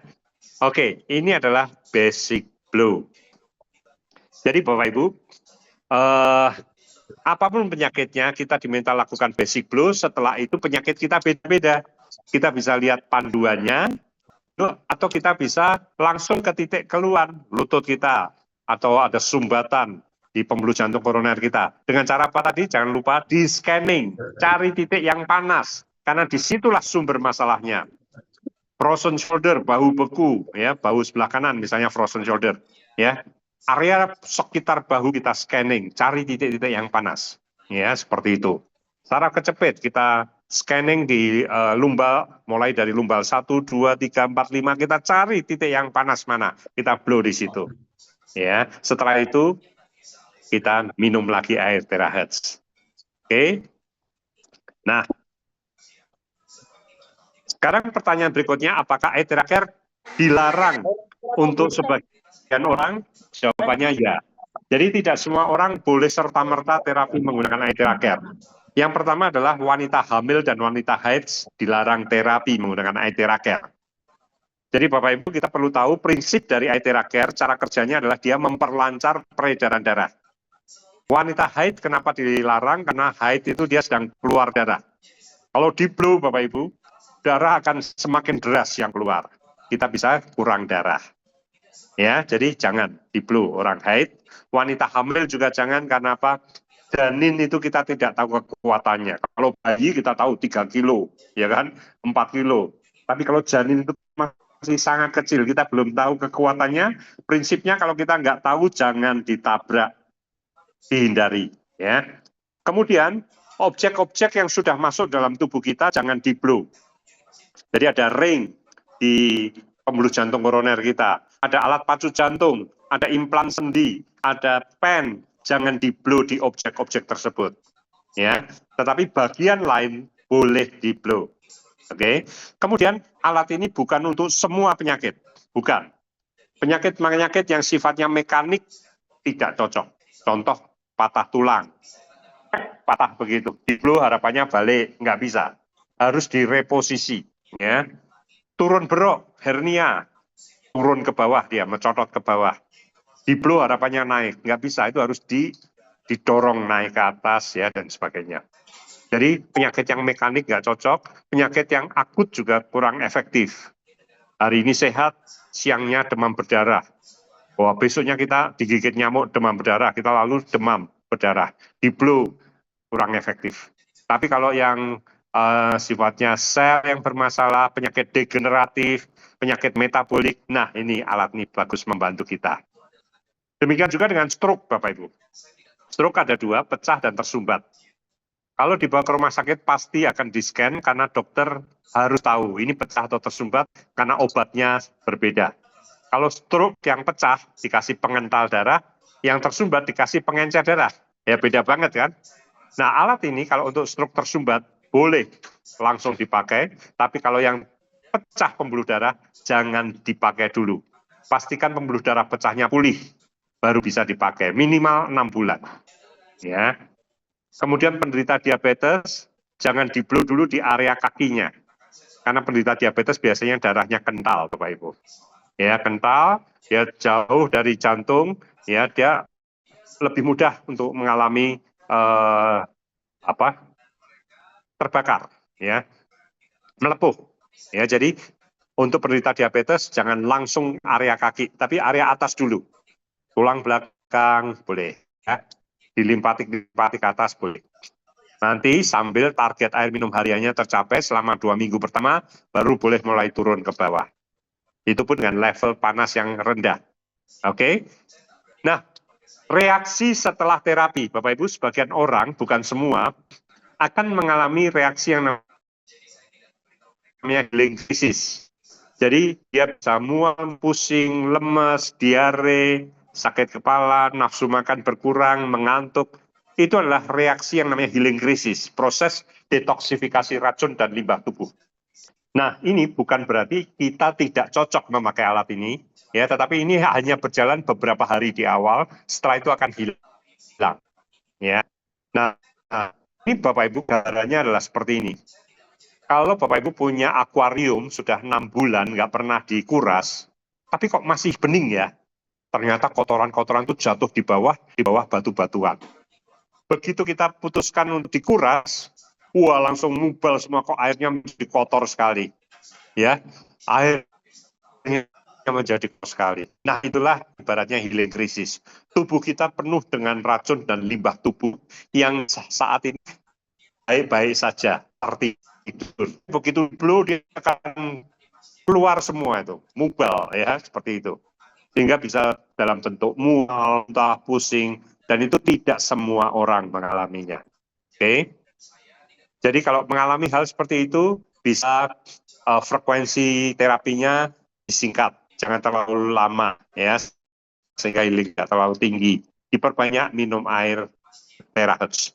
oke, ini adalah basic blow. Jadi Bapak Ibu, apapun penyakitnya, kita diminta lakukan basic blow. Setelah itu penyakit kita beda-beda. Kita bisa lihat panduannya, atau kita bisa langsung ke titik keluar lutut kita, atau ada sumbatan di pembuluh jantung koroner kita. Dengan cara apa tadi? Jangan lupa di scanning, cari titik yang panas, karena disitulah sumber masalahnya. Frozen shoulder, bahu beku, ya, bahu sebelah kanan, misalnya frozen shoulder, ya. Area sekitar bahu kita scanning, cari titik-titik yang panas, ya, seperti itu. Saraf kecepit kita scanning di lumbal, mulai dari lumbal 1, 2, 3, 4, 5, kita cari titik yang panas mana, kita blow di situ. Ya, setelah itu kita minum lagi air terahertz. Oke. Nah, sekarang pertanyaan berikutnya, apakah air terakhir dilarang untuk sebagian orang? Jawabannya ya. Jadi tidak semua orang boleh serta-merta terapi menggunakan air terakhir. Yang pertama adalah wanita hamil dan wanita haid dilarang terapi menggunakan air terakhir. Jadi Bapak Ibu kita perlu tahu prinsip dari air terakhir, cara kerjanya adalah dia memperlancar peredaran darah. Wanita haid kenapa dilarang? Karena haid itu dia sedang keluar darah. Kalau di blow Bapak Ibu, darah akan semakin deras yang keluar. Kita bisa kurang darah. Ya, jadi jangan di blow orang haid. Wanita hamil juga jangan, karena apa? Janin itu kita tidak tahu kekuatannya. Kalau bayi kita tahu 3 kilo, ya kan? 4 kilo. Tapi kalau janin itu masih sangat kecil, kita belum tahu kekuatannya. Prinsipnya kalau kita nggak tahu, jangan ditabrak. Dihindari, ya. Kemudian objek-objek yang sudah masuk dalam tubuh kita jangan di blow. Jadi ada ring di pembuluh jantung koroner kita, ada alat pacu jantung, ada implan sendi, ada pen, jangan di blow di objek-objek tersebut. ya. Tetapi bagian lain boleh di blow. Oke. Kemudian alat ini bukan untuk semua penyakit, bukan. Penyakit-penyakit yang sifatnya mekanik tidak cocok. Contoh patah tulang, patah begitu, di blow harapannya balik, nggak bisa. Harus direposisi, ya. Turun berok, hernia, turun ke bawah dia, mencotot ke bawah. Di blow harapannya naik, nggak bisa, itu harus didorong naik ke atas, ya, dan sebagainya. Jadi penyakit yang mekanik nggak cocok, penyakit yang akut juga kurang efektif. Hari ini sehat, siangnya demam berdarah. Wah, besoknya kita digigit nyamuk demam berdarah, kita lalu demam berdarah. Di blow kurang efektif. Tapi kalau yang sifatnya sel yang bermasalah, penyakit degeneratif, penyakit metabolik, nah ini alat ini bagus membantu kita. Demikian juga dengan stroke, Bapak Ibu. Stroke ada dua, pecah dan tersumbat. Kalau dibawa ke rumah sakit pasti akan di-scan karena dokter harus tahu ini pecah atau tersumbat karena obatnya berbeda. Kalau stroke yang pecah dikasih pengental darah, yang tersumbat dikasih pengencer darah. Ya beda banget kan? Nah alat ini kalau untuk stroke tersumbat boleh langsung dipakai, tapi kalau yang pecah pembuluh darah jangan dipakai dulu. Pastikan pembuluh darah pecahnya pulih, baru bisa dipakai, minimal 6 bulan. Ya. Kemudian penderita diabetes, jangan di-blow dulu di area kakinya. Karena penderita diabetes biasanya darahnya kental, Bapak Ibu. Ya, kental, dia jauh dari jantung, ya dia lebih mudah untuk mengalami terbakar, ya, melepuh. Ya, jadi untuk penderita diabetes jangan langsung area kaki, tapi area atas dulu. Tulang belakang boleh, ya. Di limpatik ke atas boleh. Nanti sambil target air minum hariannya tercapai selama 2 minggu pertama, baru boleh mulai turun ke bawah. Itu pun dengan level panas yang rendah. Oke? Nah, reaksi setelah terapi, Bapak Ibu, sebagian orang, bukan semua, akan mengalami reaksi yang namanya healing crisis. Jadi dia bisa mual, pusing, lemes, diare, sakit kepala, nafsu makan berkurang, mengantuk. Itu adalah reaksi yang namanya healing crisis, proses detoksifikasi racun dan limbah tubuh. Nah, ini bukan berarti kita tidak cocok memakai alat ini, ya, tetapi ini hanya berjalan beberapa hari di awal, setelah itu akan hilang. Ya. Nah, ini Bapak Ibu gambarannya adalah seperti ini. Kalau Bapak Ibu punya akuarium sudah 6 bulan nggak pernah dikuras, tapi kok masih bening ya, ternyata kotoran-kotoran itu jatuh di bawah batu-batuan. Begitu kita putuskan untuk dikuras, wah langsung mubal semua, kok airnya menjadi kotor sekali. Ya, airnya menjadi kotor sekali. Nah, itulah ibaratnya healing crisis. Tubuh kita penuh dengan racun dan limbah tubuh yang saat ini baik-baik saja, arti tidur. Begitu blow dia akan keluar semua itu, mubal ya, seperti itu. Sehingga bisa dalam bentuk mual, entah pusing, dan itu tidak semua orang mengalaminya. Oke. Jadi kalau mengalami hal seperti itu, bisa frekuensi terapinya disingkat, jangan terlalu lama ya, sehingga healing tidak terlalu tinggi. Diperbanyak minum air terahertz.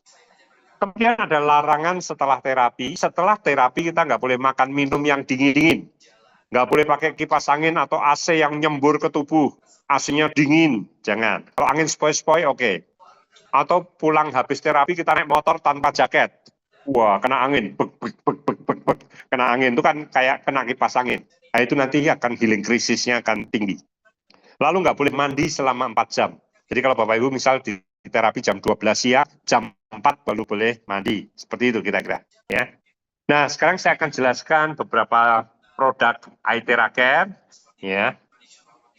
Kemudian ada larangan setelah terapi. Setelah terapi kita nggak boleh makan minum yang dingin-dingin. Nggak boleh pakai kipas angin atau AC yang nyembur ke tubuh. AC-nya dingin, jangan. Kalau angin sepoi-sepoi, oke. Atau pulang habis terapi kita naik motor tanpa jaket. Wah, kena angin. Kena angin itu kan kayak kena kipas angin. Nah, itu nanti akan healing krisisnya akan tinggi. Lalu nggak boleh mandi selama 4 jam. Jadi kalau Bapak Ibu misal di terapi jam 12 siang, jam 4 baru boleh mandi. Seperti itu kira-kira. Ya. Nah, sekarang saya akan jelaskan beberapa produk Aithera Care. Ya.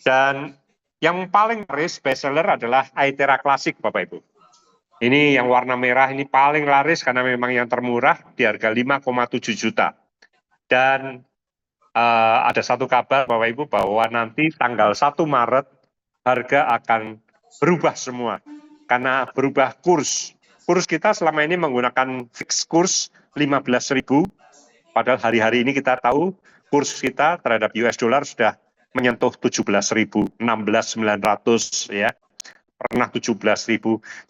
Dan yang paling laris bestseller adalah Aithera Classic, Bapak Ibu. Ini yang warna merah ini paling laris karena memang yang termurah di harga 5,7 juta. Dan ada satu kabar Bapak Ibu bahwa nanti tanggal 1 Maret harga akan berubah semua. Karena berubah kurs. Kurs kita selama ini menggunakan fixed kurs 15.000. Padahal hari-hari ini kita tahu kurs kita terhadap US dollar sudah menyentuh 17.000, 16.900 ya. pernah 17.000.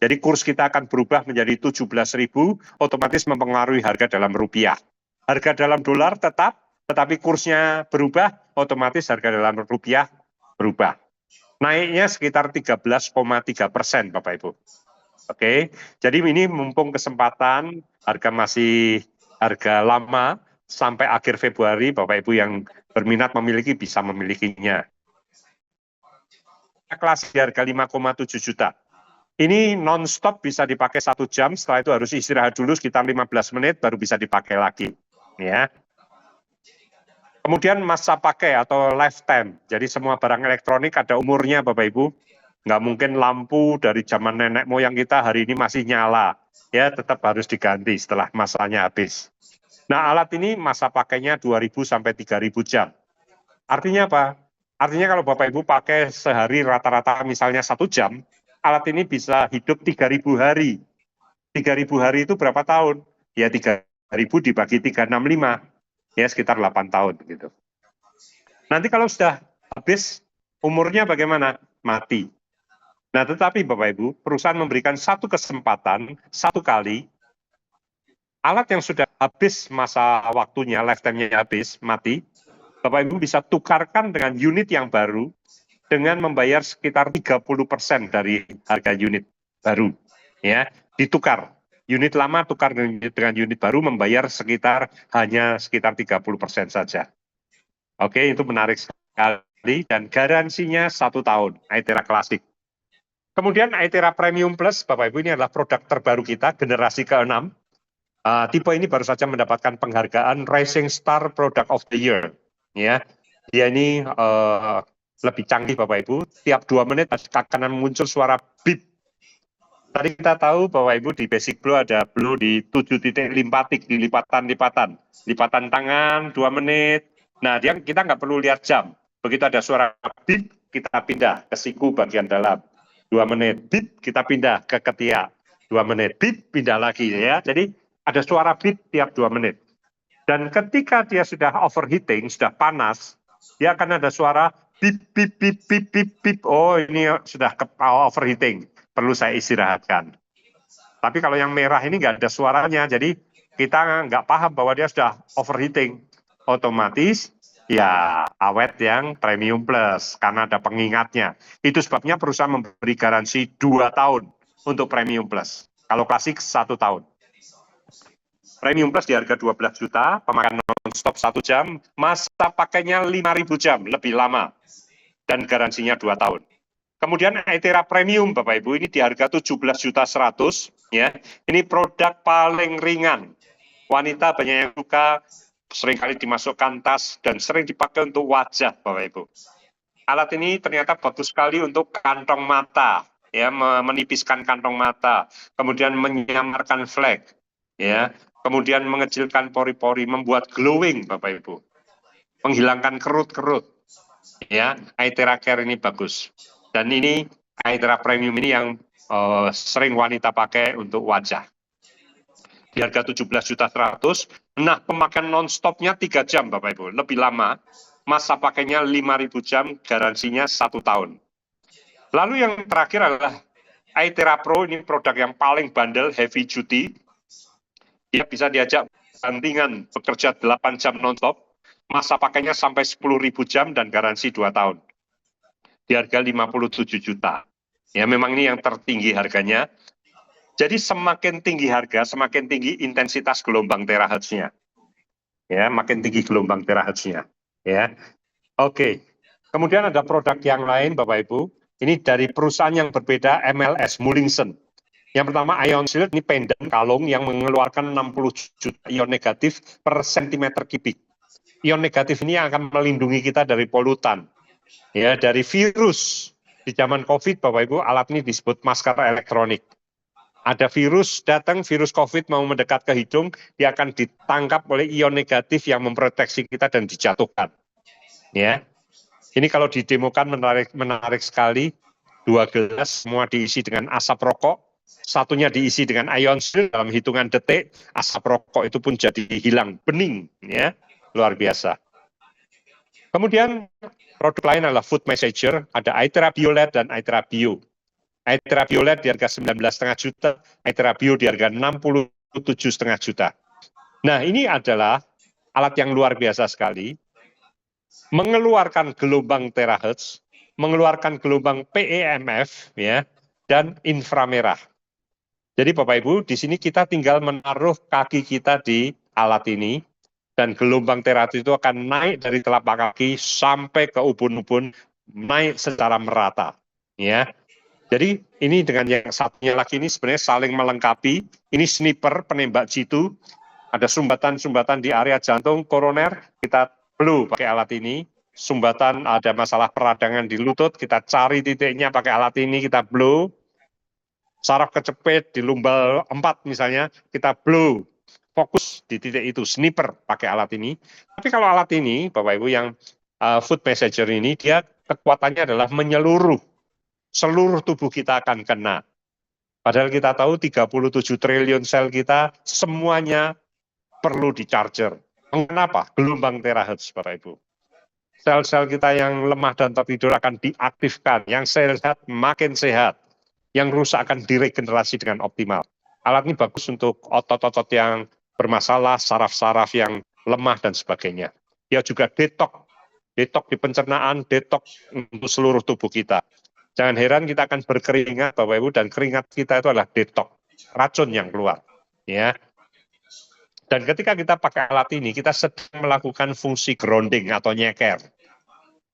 Jadi kurs kita akan berubah menjadi 17.000, otomatis mempengaruhi harga dalam rupiah. Harga dalam dolar tetap, tetapi kursnya berubah, otomatis harga dalam rupiah berubah. Naiknya sekitar 13,3%, Bapak Ibu. Oke, jadi ini mumpung kesempatan, harga lama, sampai akhir Februari, Bapak Ibu yang berminat memiliki bisa memilikinya. Kelas di harga 5,7 juta. Ini non-stop bisa dipakai 1 jam, setelah itu harus istirahat dulu sekitar 15 menit, baru bisa dipakai lagi. Ya. Kemudian masa pakai atau lifetime. Jadi semua barang elektronik ada umurnya, Bapak Ibu. Nggak mungkin lampu dari zaman nenek moyang kita hari ini masih nyala. Ya, tetap harus diganti setelah masanya habis. Nah, alat ini masa pakainya 2.000 sampai 3.000 jam. Artinya apa? Artinya kalau Bapak Ibu pakai sehari rata-rata misalnya 1 jam, alat ini bisa hidup 3.000 hari. 3.000 hari itu berapa tahun? Ya 3.000 dibagi 365. Ya sekitar 8 tahun gitu. Nanti kalau sudah habis, umurnya bagaimana? Mati. Nah tetapi Bapak Ibu, perusahaan memberikan satu kesempatan, satu kali, alat yang sudah habis masa waktunya, lifetime-nya habis, mati, Bapak Ibu bisa tukarkan dengan unit yang baru, dengan membayar sekitar 30% dari harga unit baru. Ya, ditukar. Unit lama tukar dengan unit baru membayar hanya sekitar 30% saja. Oke, itu menarik sekali dan garansinya 1 tahun, Aitera Classic. Kemudian Aitera Premium Plus, Bapak Ibu, ini adalah produk terbaru kita, generasi ke-6. Tipe ini baru saja mendapatkan penghargaan Rising Star Product of the Year. Ya, dia ini lebih canggih Bapak Ibu. Tiap 2 menit akan muncul suara beep. Tadi kita tahu Bapak Ibu di Basic Blow ada blow di 7 titik limpatik, di lipatan-lipatan. Lipatan tangan 2 menit. Nah, kita nggak perlu lihat jam. Begitu ada suara beep, kita pindah ke siku bagian dalam. 2 menit, beep, kita pindah ke ketiak. 2 menit, beep, pindah lagi ya. Jadi ada suara beep tiap 2 menit. Dan ketika dia sudah overheating, sudah panas, dia akan ada suara beep, beep, beep, beep, beep, beep. Oh, ini sudah overheating. Perlu saya istirahatkan. Tapi kalau yang merah ini nggak ada suaranya, jadi kita nggak paham bahwa dia sudah overheating. Otomatis ya awet yang Premium Plus, karena ada pengingatnya. Itu sebabnya perusahaan memberi garansi 2 tahun untuk Premium Plus. Kalau klasik 1 tahun. Premium Plus di harga 12 juta, pemakaian non-stop 1 jam, masa pakainya 5.000 jam, lebih lama. Dan garansinya 2 tahun. Kemudian Aitera Premium, Bapak Ibu, ini di harga 17.100.000, ya. Ini produk paling ringan. Wanita banyak yang suka, seringkali dimasukkan tas, dan sering dipakai untuk wajah, Bapak Ibu. Alat ini ternyata bagus sekali untuk kantong mata, ya, menipiskan kantong mata, kemudian menyamarkan flek, ya, kemudian mengecilkan pori-pori, membuat glowing, Bapak Ibu, menghilangkan kerut-kerut, ya. Aitera Care ini bagus. Dan ini Aitera Premium ini yang sering wanita pakai untuk wajah. Di harga 17.100.000. Nah, pemakaian non-stopnya 3 jam, Bapak Ibu. Lebih lama. Masa pakainya 5.000 jam, garansinya 1 tahun. Lalu yang terakhir adalah Aitera Pro, ini produk yang paling bandel, heavy duty. Dia bisa diajak bantingan, bekerja 8 jam non-stop. Masa pakainya sampai 10.000 jam dan garansi 2 tahun. Di harga 57 juta. Ya, memang ini yang tertinggi harganya. Jadi semakin tinggi harga, semakin tinggi intensitas gelombang terahertznya. Ya, makin tinggi gelombang terahertznya. Ya, oke. Kemudian ada produk yang lain, Bapak Ibu. Ini dari perusahaan yang berbeda, MLS, Mullingson. Yang pertama, Ion Shield, ini pendant kalung yang mengeluarkan 60 juta ion negatif per sentimeter kubik. Ion negatif ini akan melindungi kita dari polutan. Ya, dari virus. Di zaman COVID, Bapak Ibu, alat ini disebut masker elektronik. Ada virus datang, virus COVID mau mendekat ke hidung, dia akan ditangkap oleh ion negatif yang memproteksi kita dan dijatuhkan. Ya, ini kalau didemokan menarik sekali. 2 gelas semua diisi dengan asap rokok, satunya diisi dengan ion shield, dalam hitungan detik asap rokok itu pun jadi hilang, bening, ya, luar biasa. Kemudian produk lain adalah food messenger, ada Aitera BioLed dan Aitera Bio. Aitera Biolet di harga 19,5 juta, Aitera Bio di harga 67,5 juta. Nah, ini adalah alat yang luar biasa sekali, mengeluarkan gelombang terahertz, mengeluarkan gelombang PEMF, ya, dan inframerah. Jadi Bapak Ibu, di sini kita tinggal menaruh kaki kita di alat ini, dan gelombang terahertz itu akan naik dari telapak kaki sampai ke ubun-ubun, naik secara merata. Ya. Jadi ini dengan yang satunya lagi ini sebenarnya saling melengkapi. Ini sniper penembak jitu, ada sumbatan-sumbatan di area jantung, koroner, kita blow pakai alat ini. Sumbatan ada masalah peradangan di lutut, kita cari titiknya pakai alat ini, kita blow. Saraf kecepit di lumbal 4 misalnya, kita blow, fokus di titik itu, sniper pakai alat ini. Tapi kalau alat ini, Bapak Ibu, yang food messenger ini, dia kekuatannya adalah menyeluruh, seluruh tubuh kita akan kena. Padahal kita tahu 37 triliun sel kita, semuanya perlu di-charger. Kenapa? Gelombang terahertz, Bapak Ibu. Sel-sel kita yang lemah dan tertidur akan diaktifkan, yang sehat makin sehat. Yang rusak akan diregenerasi dengan optimal. Alat ini bagus untuk otot-otot yang bermasalah, saraf-saraf yang lemah, dan sebagainya. Dia juga detok di pencernaan, detok untuk seluruh tubuh kita. Jangan heran kita akan berkeringat, Bapak Ibu, dan keringat kita itu adalah detok, racun yang keluar. Ya. Dan ketika kita pakai alat ini, kita sedang melakukan fungsi grounding atau nyeker.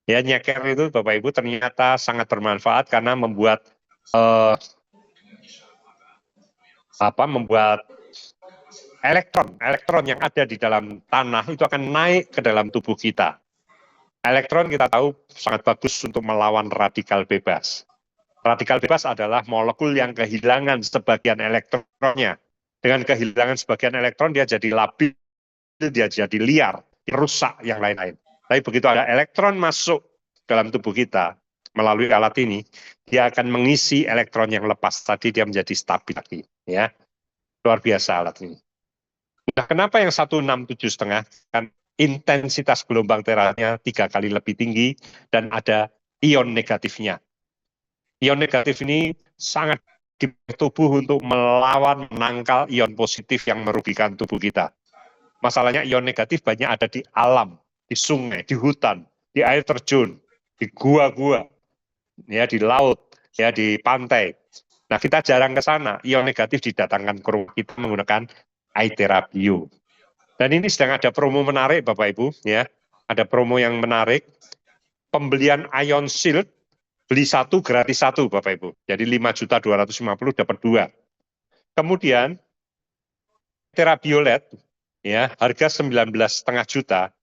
Ya, nyeker itu, Bapak Ibu, ternyata sangat bermanfaat karena membuat membuat elektron yang ada di dalam tanah itu akan naik ke dalam tubuh kita. Elektron kita tahu sangat bagus untuk melawan radikal bebas. Radikal bebas adalah molekul yang kehilangan sebagian elektronnya. Dengan kehilangan sebagian elektron dia jadi labil, dia jadi liar, rusak yang lain-lain. Tapi begitu ada elektron masuk dalam tubuh kita melalui alat ini, dia akan mengisi elektron yang lepas tadi, dia menjadi stabil lagi. Ya, luar biasa alat ini. Nah, kenapa yang 167,5? Kan intensitas gelombang terahertznya 3 kali lebih tinggi dan ada ion negatifnya. Ion negatif ini sangat di tubuh untuk melawan, menangkal ion positif yang merugikan tubuh kita. Masalahnya ion negatif banyak ada di alam, di sungai, di hutan, di air terjun, di gua-gua, ya, di laut, ya, di pantai. Nah, kita jarang ke sana. Ion negatif didatangkan ke rumah kita menggunakan Aitera Bio. Dan ini sedang ada promo menarik, Bapak Ibu, ya. Ada promo yang menarik. Pembelian Ion Shield, beli 1 gratis 1, Bapak Ibu. Jadi 5.250.000 dapat 2. Kemudian Aitera Biolet, ya, harga 19,5 juta.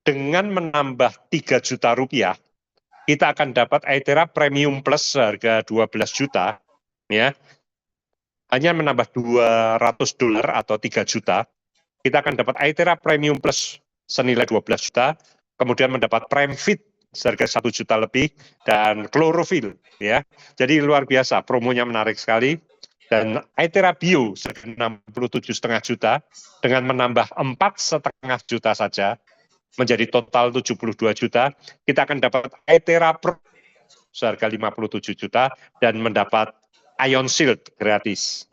Dengan menambah 3 juta rupiah, kita akan dapat Aitera Premium Plus harga 12 juta, ya. Hanya menambah $200 atau 3 juta, kita akan dapat Aitera Premium Plus senilai 12 juta, kemudian mendapat Premfit seharga 1 juta lebih, dan klorofil, ya. Jadi luar biasa, promonya menarik sekali. Dan Aitera Bio seharga 67,5 juta, dengan menambah 4,5 juta saja, menjadi total 72 juta, kita akan dapat Aitera Pro seharga 57 juta dan mendapat Ion Shield gratis.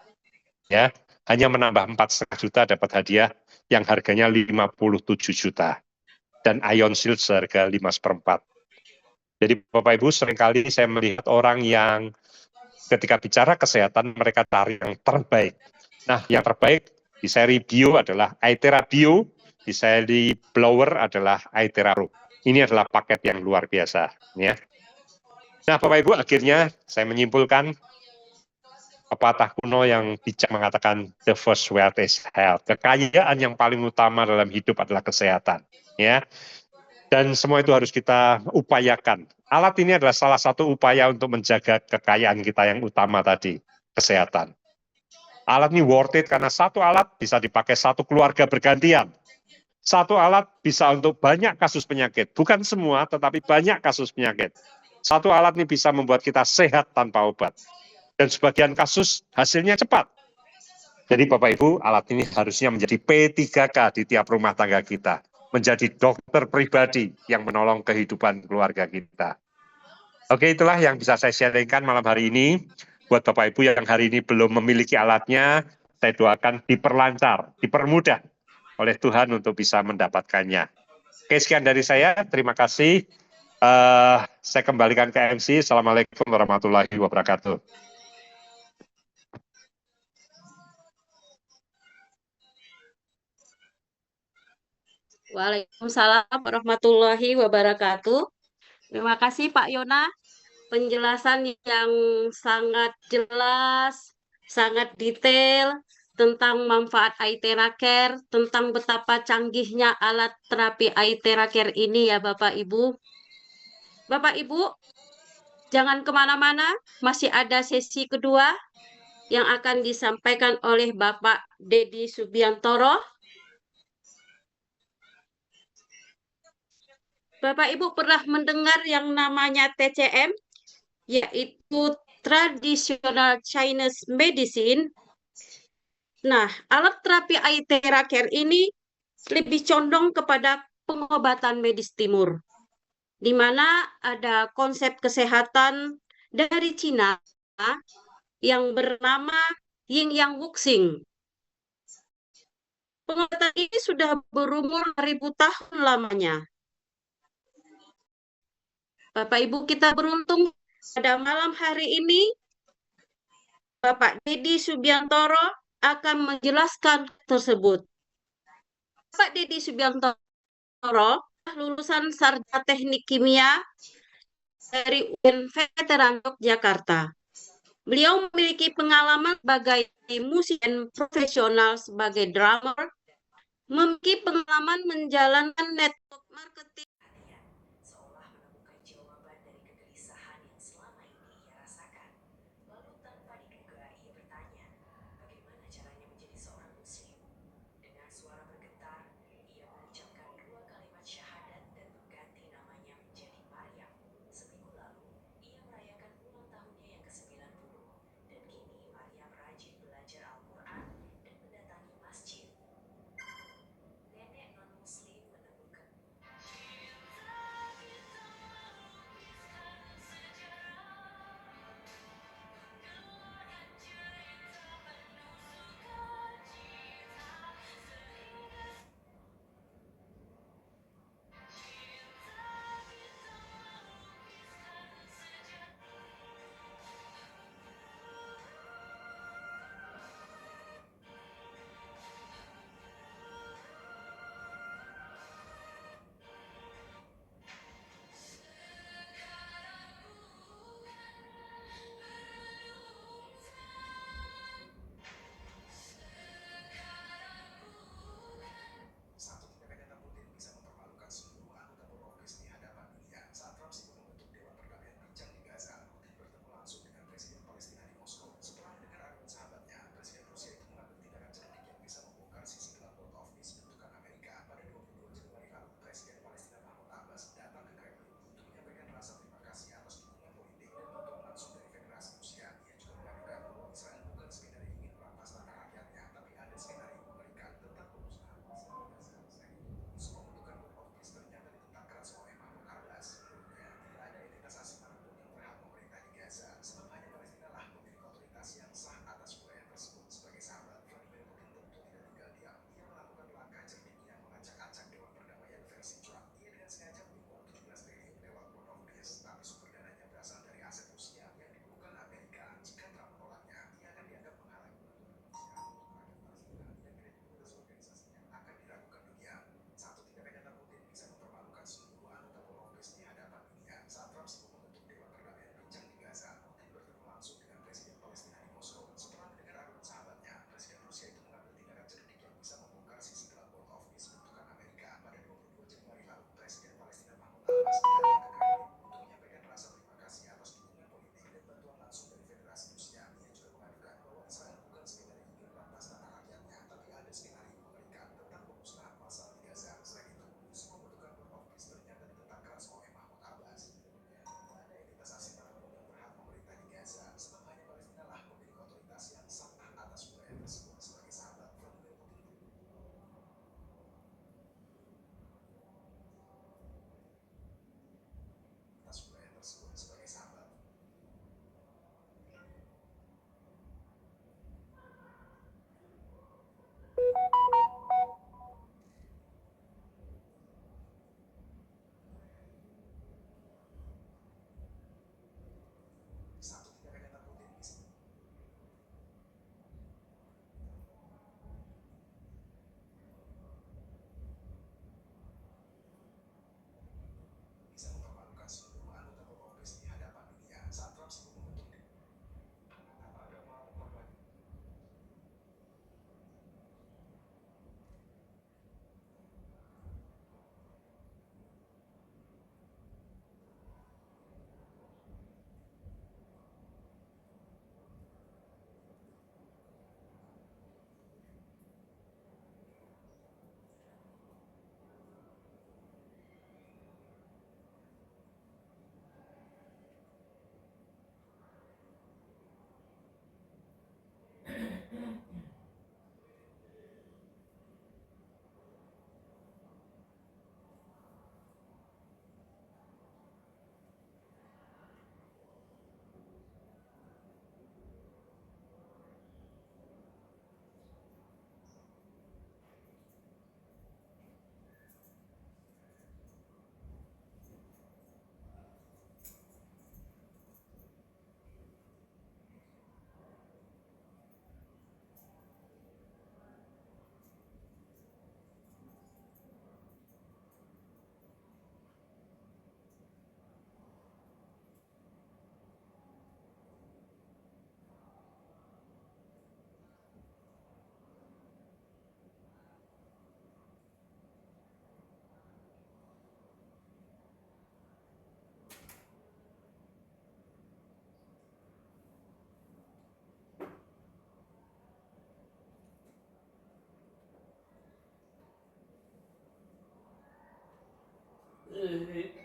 Ya, hanya menambah 4,5 juta dapat hadiah yang harganya 57 juta. Dan Ion Shield seharga 5/4. Jadi Bapak Ibu, seringkali saya melihat orang yang ketika bicara kesehatan mereka cari yang terbaik. Nah, yang terbaik di seri Bio adalah Aitera Bio, di seri blower adalah Aitera Pro. Ini adalah paket yang luar biasa, ya. Nah, Bapak Ibu, akhirnya saya menyimpulkan pepatah kuno yang bijak mengatakan the first wealth is health. Kekayaan yang paling utama dalam hidup adalah kesehatan, ya. Dan semua itu harus kita upayakan. Alat ini adalah salah satu upaya untuk menjaga kekayaan kita yang utama tadi, kesehatan. Alat ini worth it karena satu alat bisa dipakai satu keluarga bergantian. Satu alat bisa untuk banyak kasus penyakit. Bukan semua, tetapi banyak kasus penyakit. Satu alat ini bisa membuat kita sehat tanpa obat. Dan sebagian kasus hasilnya cepat. Jadi Bapak Ibu, alat ini harusnya menjadi P3K di tiap rumah tangga kita. Menjadi dokter pribadi yang menolong kehidupan keluarga kita. Oke, itulah yang bisa saya sharingkan malam hari ini. Buat Bapak Ibu yang hari ini belum memiliki alatnya, saya doakan diperlancar, dipermudah oleh Tuhan untuk bisa mendapatkannya. Oke, sekian dari saya. Terima kasih. Saya kembalikan ke MC. Assalamualaikum warahmatullahi wabarakatuh. Waalaikumsalam warahmatullahi wabarakatuh. Terima kasih Pak Yona, penjelasan yang sangat jelas, sangat detail tentang manfaat Aithera Care, tentang betapa canggihnya alat terapi Aithera Care ini ya Bapak Ibu. Bapak Ibu, jangan kemana-mana, masih ada sesi kedua yang akan disampaikan oleh Bapak Dedi Subiantoro. Bapak Ibu pernah mendengar yang namanya TCM, yaitu Traditional Chinese Medicine. Nah, alat terapi Aithera Care ini lebih condong kepada pengobatan medis timur, di mana ada konsep kesehatan dari Cina yang bernama Yin Yang Wuxing. Pengobatan ini sudah berumur ribu tahun lamanya. Bapak Ibu kita beruntung pada malam hari ini Bapak Dedi Subiantoro akan menjelaskan tersebut. Bapak Dedi Subiantoro lulusan Sarjana Teknik Kimia dari UIN Veteran Yogyakarta. Beliau memiliki pengalaman sebagai musisi profesional sebagai drummer, memiliki pengalaman menjalankan network marketing. Seolah menemukan jawaban dari kegelisahan yang selama ini ia rasakan. Lalu tanpa diduga ia bertanya, bagaimana caranya menjadi seorang muslim? Dengan suara bergetar, ia mengucapkan 2 kalimat syahadat dan mengganti namanya menjadi Maryam. Seminggu lalu, ia merayakan ulang tahunnya yang ke-90 dan kini Maryam rajin belajar Al-Quran dan mendatangi masjid. Nenek non-muslim menemukan uh,